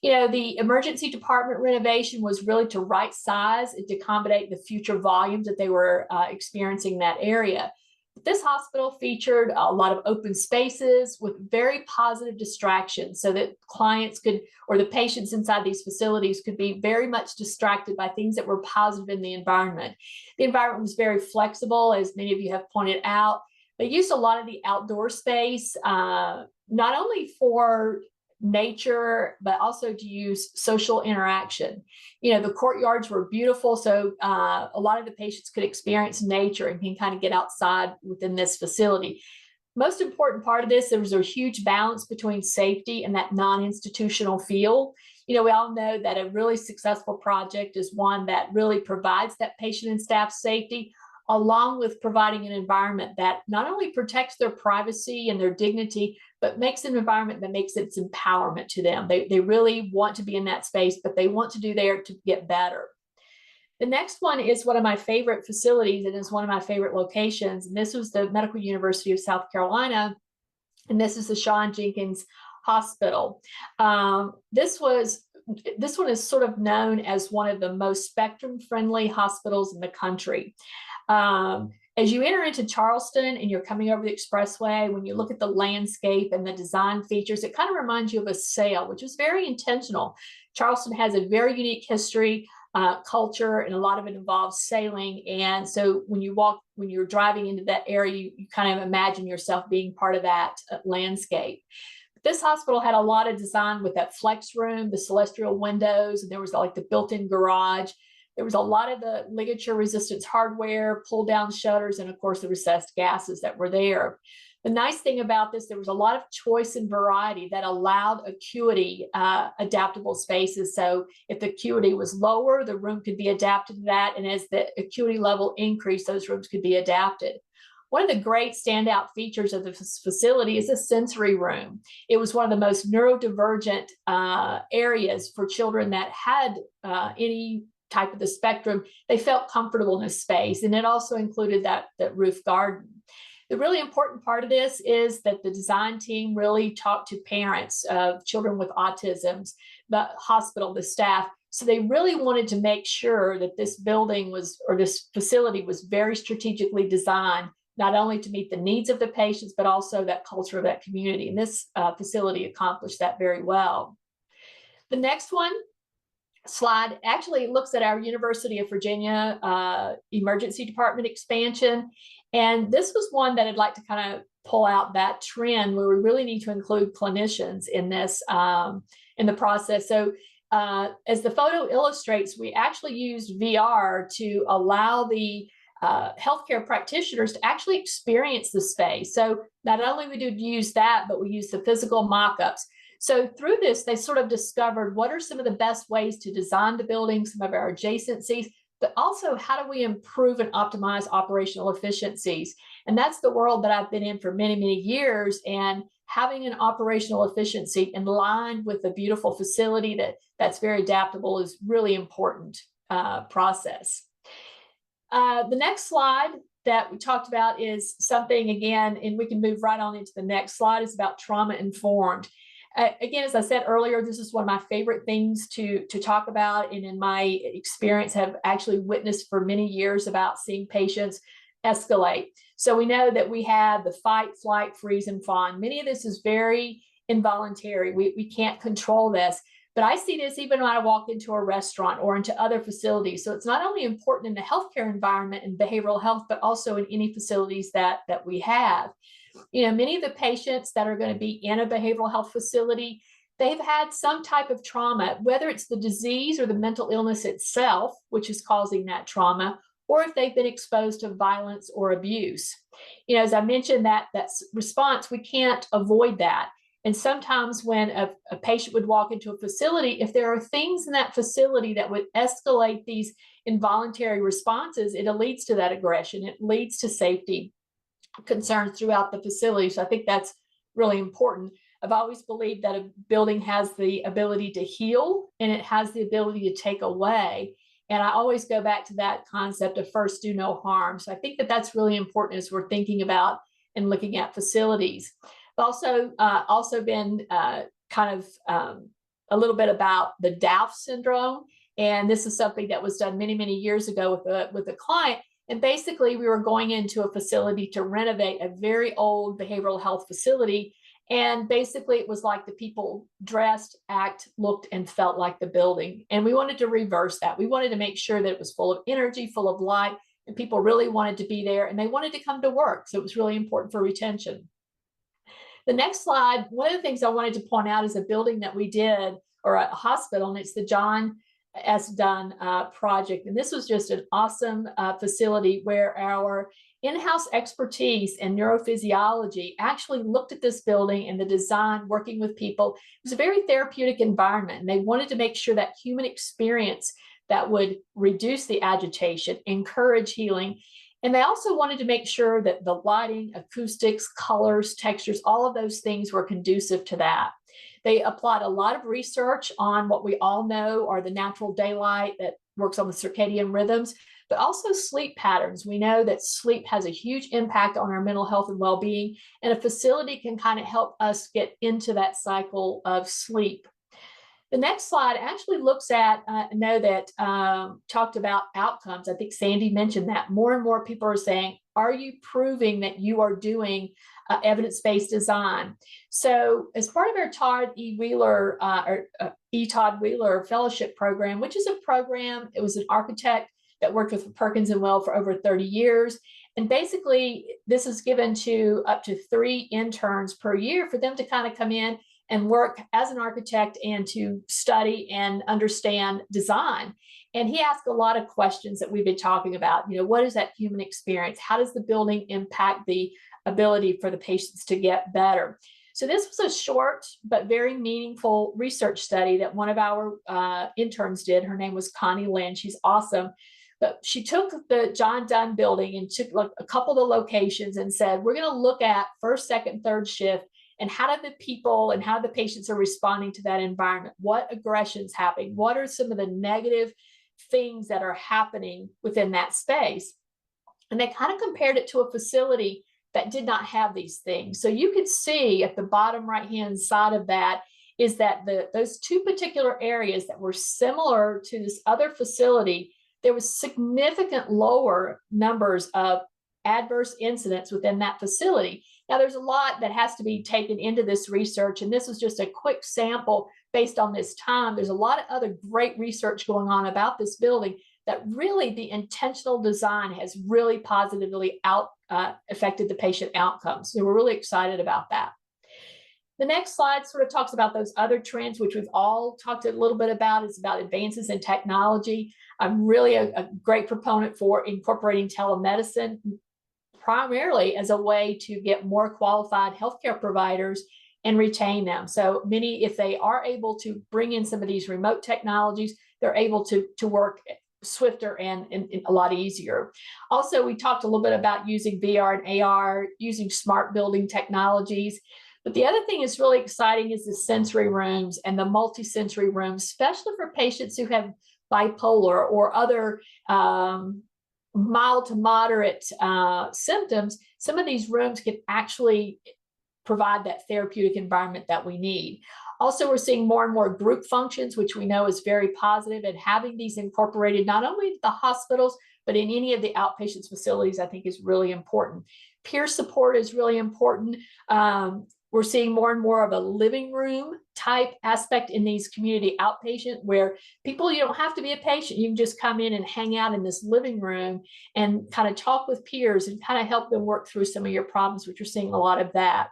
You know, the emergency department renovation was really to right size and to accommodate the future volumes that they were experiencing in that area. This hospital featured a lot of open spaces with very positive distractions so that clients could, or the patients inside these facilities could be very much distracted by things that were positive in the environment. The environment was very flexible, as many of you have pointed out. They used a lot of the outdoor space, not only for nature, but also to use social interaction. You know, the courtyards were beautiful, so a lot of the patients could experience nature and can kind of get outside within this facility. Most important part of this, there was a huge balance between safety and that non-institutional feel. You know, we all know that a really successful project is one that really provides that patient and staff safety, along with providing an environment that not only protects their privacy and their dignity, but makes an environment that makes its empowerment to them. They really want to be in that space, but they want to do there to get better. The next one is one of my favorite facilities, and is one of my favorite locations. And this was the Medical University of South Carolina, and this is the Shawn Jenkins Hospital. This one is sort of known as one of the most spectrum-friendly hospitals in the country. As you enter into Charleston and you're coming over the expressway, when you look at the landscape and the design features, it kind of reminds you of a sail, which is very intentional. Charleston has a very unique history, culture, and a lot of it involves sailing. And so when you're driving into that area, you kind of imagine yourself being part of that landscape. This hospital had a lot of design with that flex room, the celestial windows, and there was like the built-in garage. There was a lot of the ligature resistance hardware, pull down shutters, and of course the recessed gases that were there. The nice thing about this, there was a lot of choice and variety that allowed acuity adaptable spaces. So if the acuity was lower, the room could be adapted to that. And as the acuity level increased, those rooms could be adapted. One of the great standout features of the facility is a sensory room. It was one of the most neurodivergent areas for children that had any type of the spectrum. They felt comfortable in a space, and it also included that roof garden. The really important part of this is that the design team really talked to parents of children with autism, the hospital, the staff. So they really wanted to make sure that this building was, or this facility was very strategically designed, not only to meet the needs of the patients, but also that culture of that community. And this facility accomplished that very well. The next slide actually looks at our University of Virginia emergency department expansion. And this was one that I'd like to kind of pull out that trend where we really need to include clinicians in this, in the process. So as the photo illustrates, we actually used VR to allow the healthcare practitioners to actually experience the space. So not only we did use that, but we used the physical mock-ups. So through this, they sort of discovered what are some of the best ways to design the building, some of our adjacencies, but also how do we improve and optimize operational efficiencies? And that's the world that I've been in for many, many years. And having an operational efficiency in line with a beautiful facility that's very adaptable is really important process. The next slide that we talked about is something, again, and we can move right on into the next slide, is about trauma-informed. Again, as I said earlier, this is one of my favorite things to talk about, and in my experience have actually witnessed for many years about seeing patients escalate. So we know that we have the fight, flight, freeze, and fawn. Many of this is very involuntary. We can't control this, but I see this even when I walk into a restaurant or into other facilities. So it's not only important in the healthcare environment and behavioral health, but also in any facilities that we have. You know, many of the patients that are going to be in a behavioral health facility, they've had some type of trauma, whether it's the disease or the mental illness itself, which is causing that trauma, or if they've been exposed to violence or abuse. You know, as I mentioned, that response, we can't avoid that. And sometimes when a patient would walk into a facility, if there are things in that facility that would escalate these involuntary responses, it leads to that aggression. It leads to safety concerns throughout the facility. So I think that's really important. I've always believed that a building has the ability to heal and it has the ability to take away. And I always go back to that concept of first do no harm. So I think that that's really important as we're thinking about and looking at facilities. I've also been kind of a little bit about the DAF syndrome. And this is something that was done many, many years ago with a client. And basically, we were going into a facility to renovate a very old behavioral health facility. And basically, it was like the people dressed, act, looked, and felt like the building. And we wanted to reverse that. We wanted to make sure that it was full of energy, full of light, and people really wanted to be there and they wanted to come to work. So it was really important for retention. The next slide, one of the things I wanted to point out is a building that we did, or a hospital, and it's the John S. Dunn project. And this was just an awesome facility where our in-house expertise in neurophysiology actually looked at this building and the design, working with people. It was a very therapeutic environment, and they wanted to make sure that human experience that would reduce the agitation, encourage healing. And they also wanted to make sure that the lighting, acoustics, colors, textures, all of those things were conducive to that. They applied a lot of research on what we all know are the natural daylight that works on the circadian rhythms, but also sleep patterns. We know that sleep has a huge impact on our mental health and well-being, and a facility can kind of help us get into that cycle of sleep. The next slide actually looks at, I know that talked about outcomes. I think Sandy mentioned that. More and more people are saying, are you proving that you are doing evidence-based design? So as part of our Todd E. Wheeler, Todd Wheeler Fellowship Program, which is a program, it was an architect that worked with Perkins and Will for over 30 years. And basically, this is given to up to 3 interns per year for them to kind of come in and work as an architect and to study and understand design. And he asked a lot of questions that we've been talking about. You know, what is that human experience? How does the building impact the ability for the patients to get better? So this was a short but very meaningful research study that one of our interns did. Her name was Connie Lynn. She's awesome. But she took the John Dunn building and took like a couple of the locations and said, we're going to look at first, second, third shift, and how do the people and how the patients are responding to that environment? What aggressions happening? What are some of the negative things that are happening within that space? And they kind of compared it to a facility that did not have these things. So you could see at the bottom right-hand side of that is that those 2 particular areas that were similar to this other facility, there was significant lower numbers of adverse incidents within that facility. Now, there's a lot that has to be taken into this research, and this was just a quick sample based on this time. There's a lot of other great research going on about this building that really the intentional design has really positively affected the patient outcomes. So we're really excited about that. The next slide sort of talks about those other trends, which we've all talked a little bit about. It's about advances in technology. I'm really a great proponent for incorporating telemedicine, primarily as a way to get more qualified healthcare providers and retain them. So many, if they are able to bring in some of these remote technologies, they're able to work swifter and a lot easier. Also, we talked a little bit about using VR and AR, using smart building technologies. But the other thing that's really exciting is the sensory rooms and the multi-sensory rooms, especially for patients who have bipolar or other mild to moderate symptoms. Some of these rooms can actually provide that therapeutic environment that we need. Also, we're seeing more and more group functions, which we know is very positive, and having these incorporated not only at the hospitals, but in any of the outpatient facilities, I think is really important. Peer support is really important. We're seeing more and more of a living room type aspect in these community outpatient where people, you don't have to be a patient. You can just come in and hang out in this living room and kind of talk with peers and kind of help them work through some of your problems, which we're seeing a lot of that.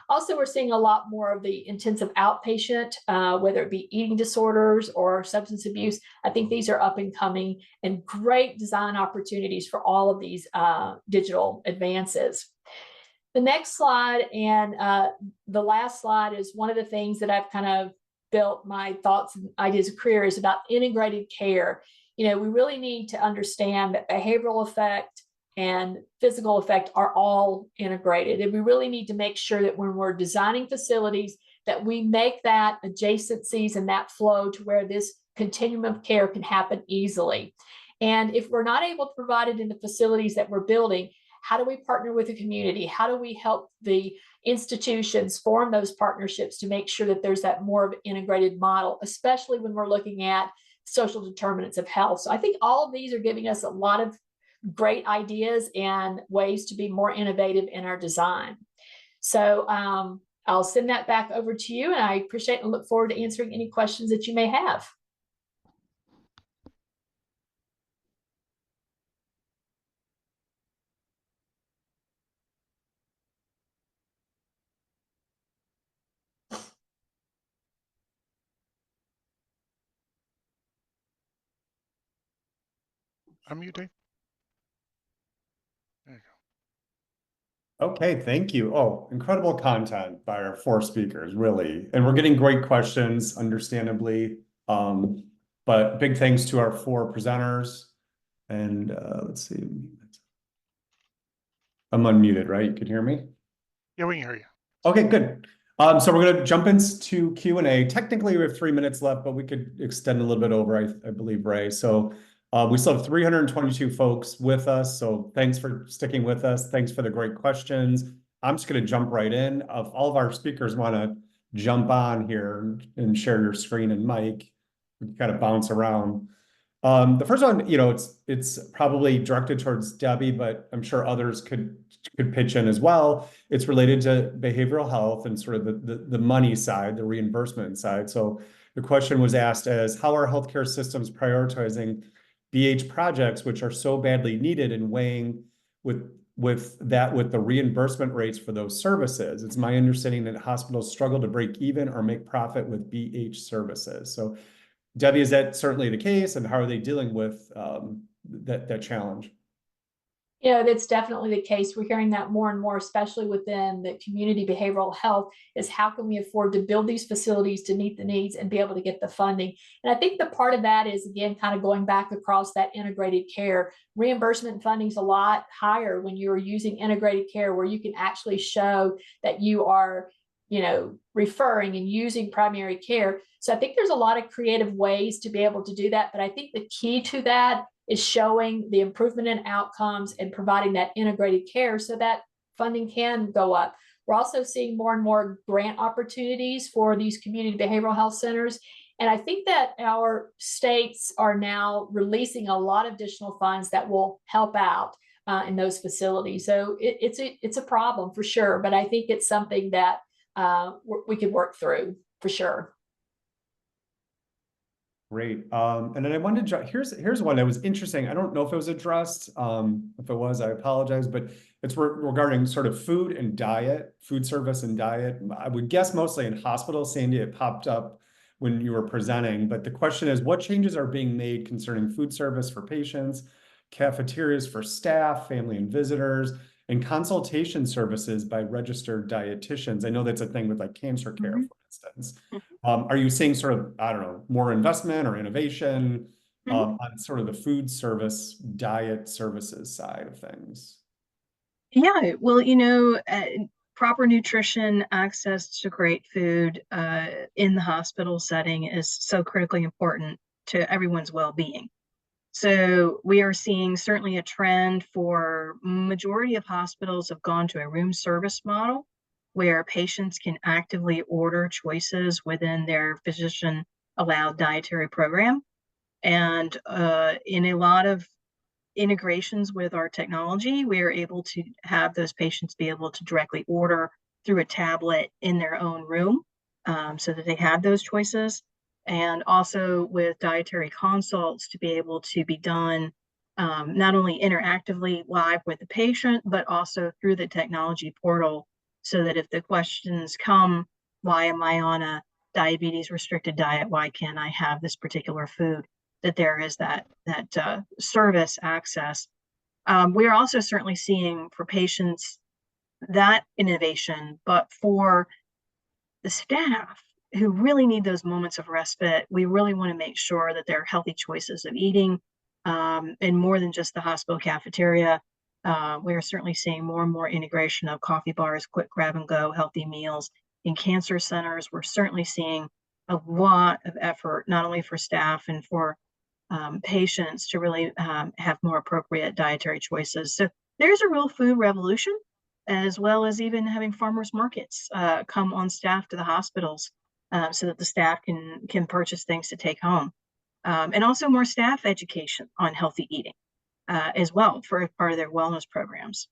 Also, we're seeing a lot more of the intensive outpatient, whether it be eating disorders or substance abuse. I think these are up and coming and great design opportunities for all of these digital advances. The next slide and the last slide is one of the things that I've kind of built my thoughts and ideas of career is about integrated care. You know, we really need to understand that behavioral effect and physical effect are all integrated. And we really need to make sure that when we're designing facilities, that we make that adjacencies and that flow to where this continuum of care can happen easily. And if we're not able to provide it in the facilities that we're building, how do we partner with the community? How do we help the institutions form those partnerships to make sure that there's that more of an integrated model, especially when we're looking at social determinants of health? So I think all of these are giving us a lot of great ideas and ways to be more innovative in our design. So I'll send that back over to you, and I appreciate and look forward to answering any questions that you may have. Unmute, Dave. There you Okay, thank you. Oh, incredible content by our 4 speakers, really. And we're getting great questions, understandably. But big thanks to our 4 presenters. And let's see. I'm unmuted, right? You can hear me? Yeah, we can hear you. Okay, good. So we're going to jump into Q&A. Technically, we have 3 minutes left, but we could extend a little bit over, I believe, Ray. So we still have 322 folks with us. So thanks for sticking with us. Thanks for the great questions. I'm just going to jump right in. If all of our speakers want to jump on here and share your screen and mic, we can kind of bounce around. The first one, it's probably directed towards Debbie, but I'm sure others could pitch in as well. It's related to behavioral health and sort of the money side, the reimbursement side. So the question was asked as, how are healthcare systems prioritizing BH projects, which are so badly needed, and weighing with the reimbursement rates for those services? It's my understanding that hospitals struggle to break even or make profit with BH services. So Debbie, is that certainly the case, and how are they dealing with that challenge? That's definitely the case. We're hearing that more and more, especially within the community behavioral health, is how can we afford to build these facilities to meet the needs and be able to get the funding? And I think the part of that is, again, kind of going back across that integrated care. Reimbursement funding is a lot higher when you're using integrated care, where you can actually show that you are referring and using primary care. So I think there's a lot of creative ways to be able to do that. But I think the key to that is showing the improvement in outcomes and providing that integrated care so that funding can go up. We're also seeing more and more grant opportunities for these community behavioral health centers. And I think that our states are now releasing a lot of additional funds that will help out in those facilities. So it's a problem for sure, but I think it's something that we could work through for sure. Great. And then I wanted to, here's one that was interesting. I don't know if it was addressed. If it was, I apologize, but it's regarding sort of food and diet, food service and diet. I would guess mostly in hospitals. Sandy, it popped up when you were presenting, but the question is, what changes are being made concerning food service for patients, cafeterias for staff, family and visitors, and consultation services by registered dietitians? I know that's a thing with like cancer care, for instance. Are you seeing sort of, I don't know, more investment or innovation on sort of the food service, diet services side of things? Yeah, well, proper nutrition, access to great food in the hospital setting is so critically important to everyone's well-being. So we are seeing certainly a trend for majority of hospitals have gone to a room service model where patients can actively order choices within their physician allowed dietary program. And in a lot of integrations with our technology, we are able to have those patients be able to directly order through a tablet in their own room so that they have those choices. And also with dietary consults to be able to be done not only interactively live with the patient, but also through the technology portal, so that if the questions come, why am I on a diabetes restricted diet? Why can't I have this particular food? That there is that service access. We are also certainly seeing for patients that innovation, but for the staff who really need those moments of respite, we really want to make sure that there are healthy choices of eating, and more than just the hospital cafeteria. We are certainly seeing more and more integration of coffee bars, quick grab and go, healthy meals. In cancer centers, we're certainly seeing a lot of effort, not only for staff and for patients, to really have more appropriate dietary choices. So there's a real food revolution, as well as even having farmers markets come on staff to the hospitals so that the staff can purchase things to take home. And also more staff education on healthy eating. as well for part of their wellness programs.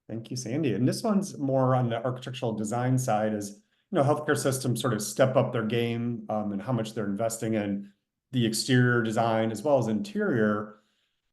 Thank you, Sandy. And this one's more on the architectural design side is, healthcare systems sort of step up their game and how much they're investing in the exterior design as well as interior.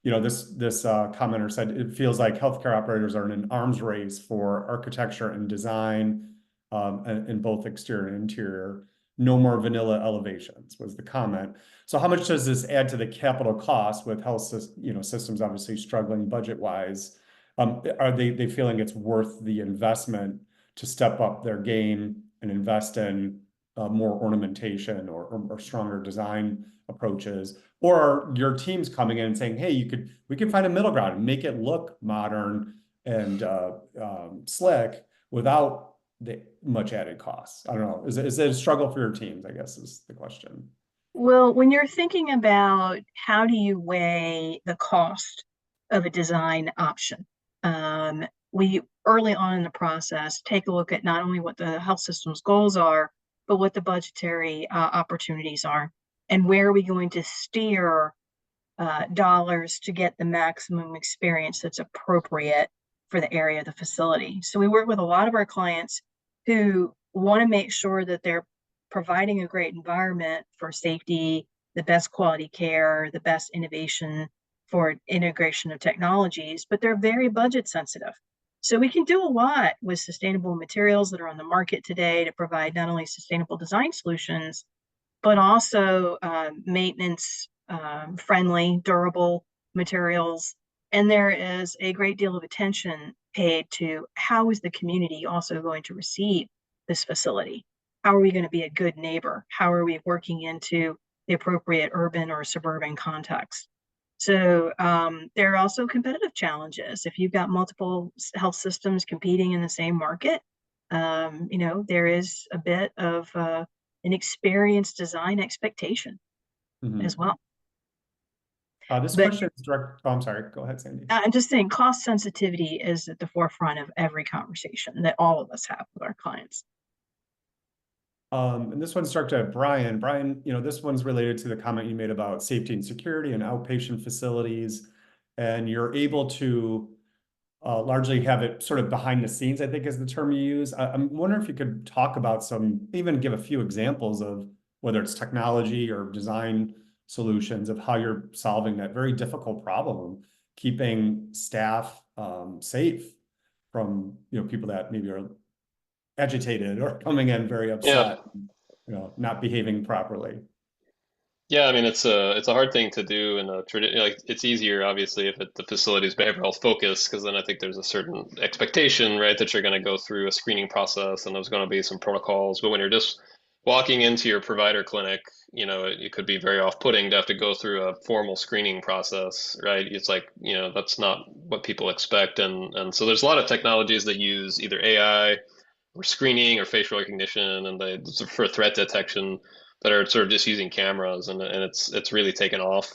This commenter said it feels like healthcare operators are in an arms race for architecture and design in both exterior and interior. No more vanilla elevations was the comment. So how much does this add to the capital cost with health systems obviously struggling budget-wise? Are they feeling it's worth the investment to step up their game and invest in more ornamentation or stronger design approaches? Or are your teams coming in and saying, hey, we can find a middle ground and make it look modern and slick without the much added costs? I don't know. Is it a struggle for your teams, I guess, is the question. Well, when you're thinking about how do you weigh the cost of a design option, we early on in the process take a look at not only what the health system's goals are, but what the budgetary opportunities are, and where are we going to steer dollars to get the maximum experience that's appropriate for the area of the facility. So we work with a lot of our clients who want to make sure that they're providing a great environment for safety, the best quality care, the best innovation for integration of technologies, but they're very budget sensitive. So we can do a lot with sustainable materials that are on the market today to provide not only sustainable design solutions, but also maintenance friendly, durable materials. And there is a great deal of attention paid to how is the community also going to receive this facility? How are we going to be a good neighbor? How are we working into the appropriate urban or suburban context? So there are also competitive challenges. If you've got multiple health systems competing in the same market, there is a bit of an experienced design expectation as well. Question is direct. Oh, I'm sorry. Go ahead, Sandy. I'm just saying cost sensitivity is at the forefront of every conversation that all of us have with our clients. And this one's directed at Brian. Brian, this one's related to the comment you made about safety and security and outpatient facilities. And you're able to largely have it sort of behind the scenes, I think is the term you use. I'm wondering if you could talk about even give a few examples of whether it's technology or design solutions of how you're solving that very difficult problem, keeping staff safe from, people that maybe are agitated or coming in very upset, not behaving properly. Yeah, I mean, it's a hard thing to do in a tradition. Like, it's easier, obviously, if the facility's behavioral health focused, because then I think there's a certain expectation, right, that you're going to go through a screening process and there's going to be some protocols. But when you're just walking into your provider clinic, it could be very off-putting to have to go through a formal screening process, right? It's like, that's not what people expect. And so there's a lot of technologies that use either AI or screening or facial recognition and for threat detection that are sort of just using cameras, and it's really taken off.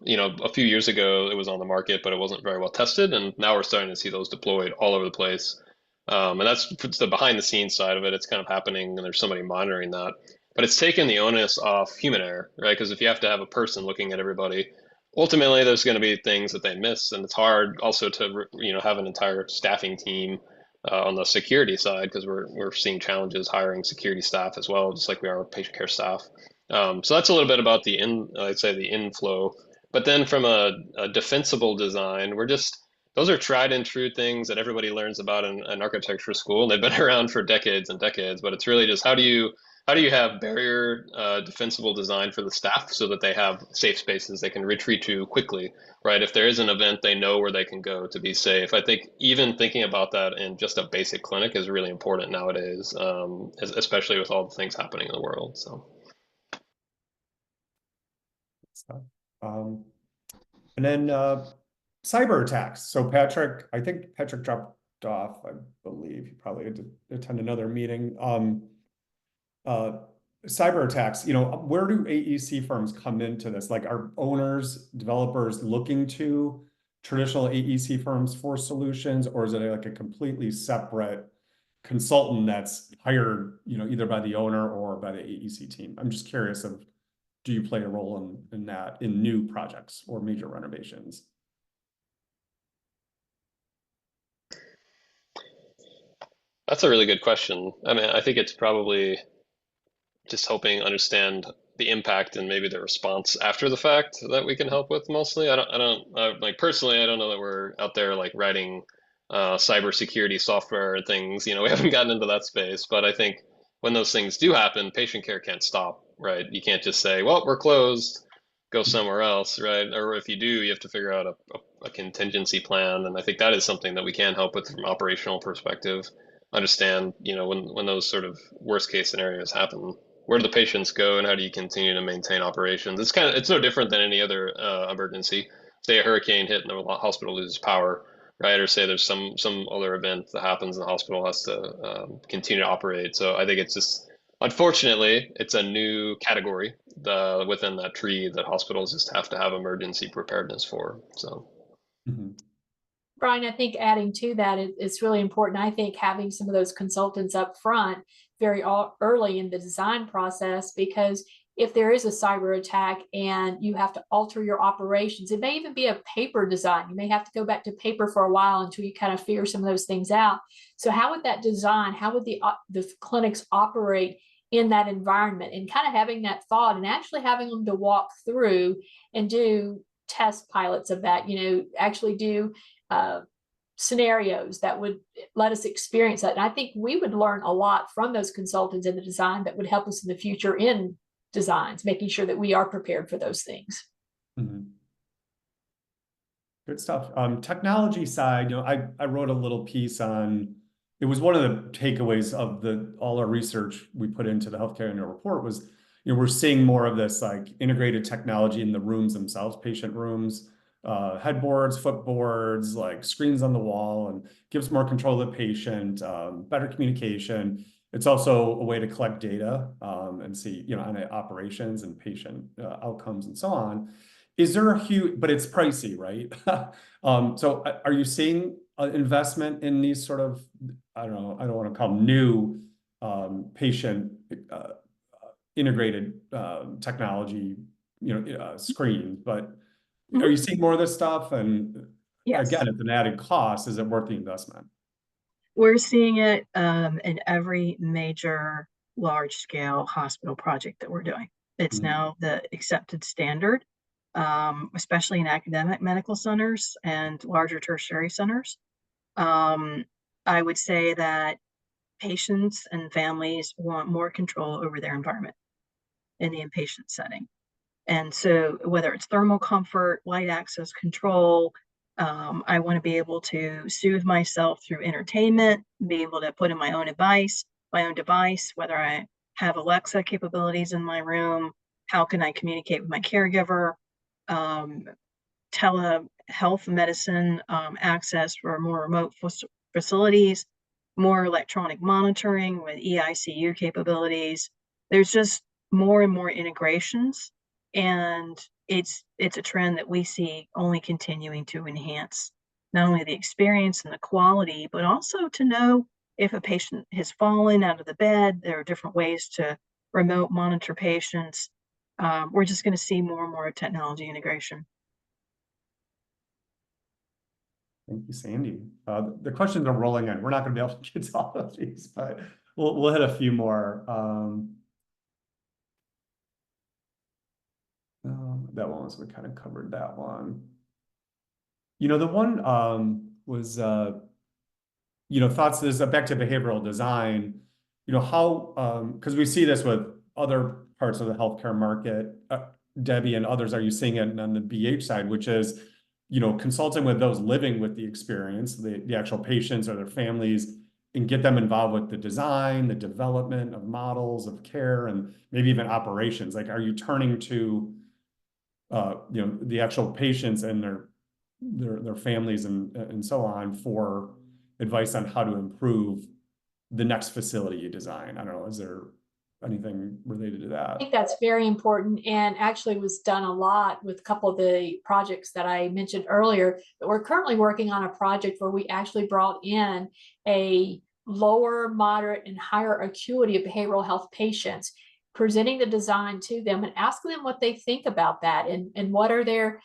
A few years ago it was on the market, but it wasn't very well tested, and now we're starting to see those deployed all over the place. And that's the behind the scenes side of it. It's kind of happening, and there's somebody monitoring that. But it's taken the onus off human error, right? Because if you have to have a person looking at everybody, ultimately there's going to be things that they miss, and it's hard also to have an entire staffing team on the security side, because we're seeing challenges hiring security staff as well, just like we are with patient care staff. So that's a little bit about the inflow. But then from a defensible design, those are tried and true things that everybody learns about in architecture school, and they've been around for decades and decades. But it's really just how do you have barrier defensible design for the staff so that they have safe spaces they can retreat to quickly, right? If there is an event, they know where they can go to be safe. I think even thinking about that in just a basic clinic is really important nowadays, especially with all the things happening in the world. So. And then cyber attacks. So I think Patrick dropped off, I believe. He probably had to attend another meeting. Cyber attacks, where do AEC firms come into this? Like, are owners, developers looking to traditional AEC firms for solutions, or is it like a completely separate consultant that's hired, either by the owner or by the AEC team? I'm just curious do you play a role in that in new projects or major renovations? That's a really good question. I mean, I think it's probably just helping understand the impact and maybe the response after the fact that we can help with mostly. Like personally, I don't know that we're out there like writing cybersecurity software and things. You know, we haven't gotten into that space, but I think when those things do happen, patient care can't stop, right? You can't just say, well, we're closed, go somewhere else, right? Or if you do, you have to figure out a contingency plan. And I think that is something that we can help with from an operational perspective. Understand, you know, when those sort of worst case scenarios happen, where do the patients go and how do you continue to maintain operations? It's no different than any other emergency. Say a hurricane hit and the hospital loses power, right? Or say there's some other event that happens and the hospital has to continue to operate. So I think it's just, unfortunately, it's a new category within that tree that hospitals just have to have emergency preparedness for. So. Mm-hmm. Brian, I think adding to that, it's really important. I think having some of those consultants up front very early in the design process, because if there is a cyber attack and you have to alter your operations, it may even be a paper design. You may have to go back to paper for a while until you kind of figure some of those things out. So how would that design, how would the clinics operate in that environment, and kind of having that thought and actually having them to walk through and do test pilots of that, you know, actually do scenarios that would let us experience that. And I think we would learn a lot from those consultants in the design that would help us in the future in designs, making sure that we are prepared for those things. Mm-hmm. Good stuff. Technology side, you know, I wrote a little piece on, it was one of the takeaways of all our research we put into the healthcare annual report was, you know, we're seeing more of this like integrated technology in the rooms themselves, patient rooms, headboards, footboards, like screens on the wall, and gives more control to the patient, better communication. It's also a way to collect data and see, you know, on operations and patient outcomes and so on. Is there a huge, but it's pricey, right? So are you seeing investment in these sort of, I don't know, I don't want to call them new patient integrated technology, you know, screens, but Mhm. Are you seeing more of this stuff? And Yes. again, it's an added cost. Is it worth the investment? We're seeing it in every major large scale hospital project that we're doing. It's now the accepted standard, especially in academic medical centers and larger tertiary centers. I would say that patients and families want more control over their environment in the inpatient setting. And so whether it's thermal comfort, light access control, I want to be able to soothe myself through entertainment, be able to put in my own device, whether I have Alexa capabilities in my room, how can I communicate with my caregiver, telehealth medicine access for more remote facilities, more electronic monitoring with EICU capabilities. There's just more and more integrations, and it's a trend that we see only continuing to enhance not only the experience and the quality, but also to know if a patient has fallen out of the bed. There are different ways to remote monitor patients. We're just going to see more and more technology integration. Thank you, Sandy. The questions are rolling in. We're not going to be able to get to all of these, but we'll hit a few more. That one was, we kind of covered that one. You know, the one was, you know, thoughts is back to behavioral design, you know, how, because we see this with other parts of the healthcare market, Debbie and others, are you seeing it on the BH side, which is, you know, consulting with those living with the experience, the actual patients or their families, and get them involved with the design, the development of models of care, and maybe even operations. Like, are you turning to, you know, the actual patients and their families and so on for advice on how to improve the next facility you design? I don't know, is there anything related to that? I think that's very important, and actually was done a lot with a couple of the projects that I mentioned earlier. But we're currently working on a project where we actually brought in a lower, moderate, and higher acuity of behavioral health patients, presenting the design to them and asking them what they think about that, and what are their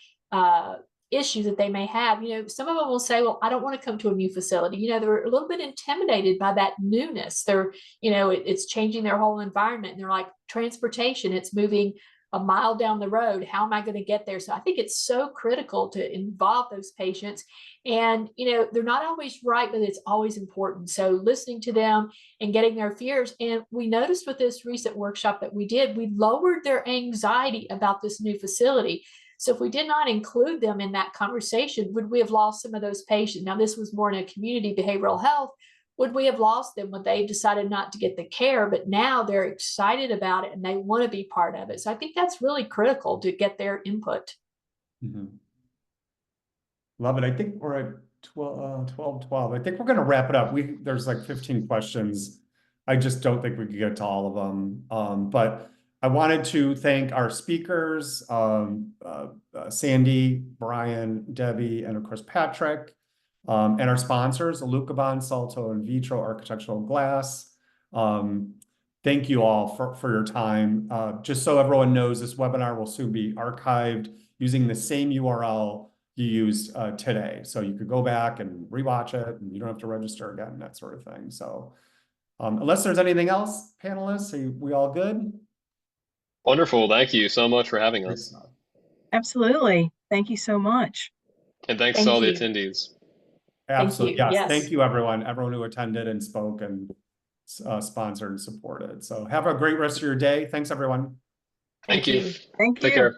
issues that they may have. You know, some of them will say, well, I don't want to come to a new facility. You know, they're a little bit intimidated by that newness. They're, you know, it's changing their whole environment. And they're like, transportation, it's moving a mile down the road. How am I going to get there? So I think it's so critical to involve those patients. And, you know, they're not always right, but it's always important. So listening to them and getting their fears. And we noticed with this recent workshop that we did, we lowered their anxiety about this new facility. So if we did not include them in that conversation, would we have lost some of those patients? Now, this was more in a community behavioral health. Would we have lost them when they decided not to get the care? But now they're excited about it and they want to be part of it. So I think that's really critical to get their input. Love it. I think we're at 12. I think we're going to wrap it up. There's like 15 questions. I just don't think we could get to all of them. But I wanted to thank our speakers, Sandy, Brian, Debbie, and of course, Patrick, and our sponsors, Alucobond, Salto, and Vitro Architectural Glass. Thank you all for your time. Just so everyone knows, this webinar will soon be archived using the same URL you used today. So you could go back and rewatch it, and you don't have to register again, that sort of thing. So unless there's anything else, panelists, are we all good? Wonderful. Thank you so much for having us. Absolutely. Thank you so much. And thanks to all the attendees. Absolutely. Thank you. Yes. Thank you, everyone who attended and spoke and sponsored and supported. So have a great rest of your day. Thanks, everyone. Thank you. Thank you. Take care.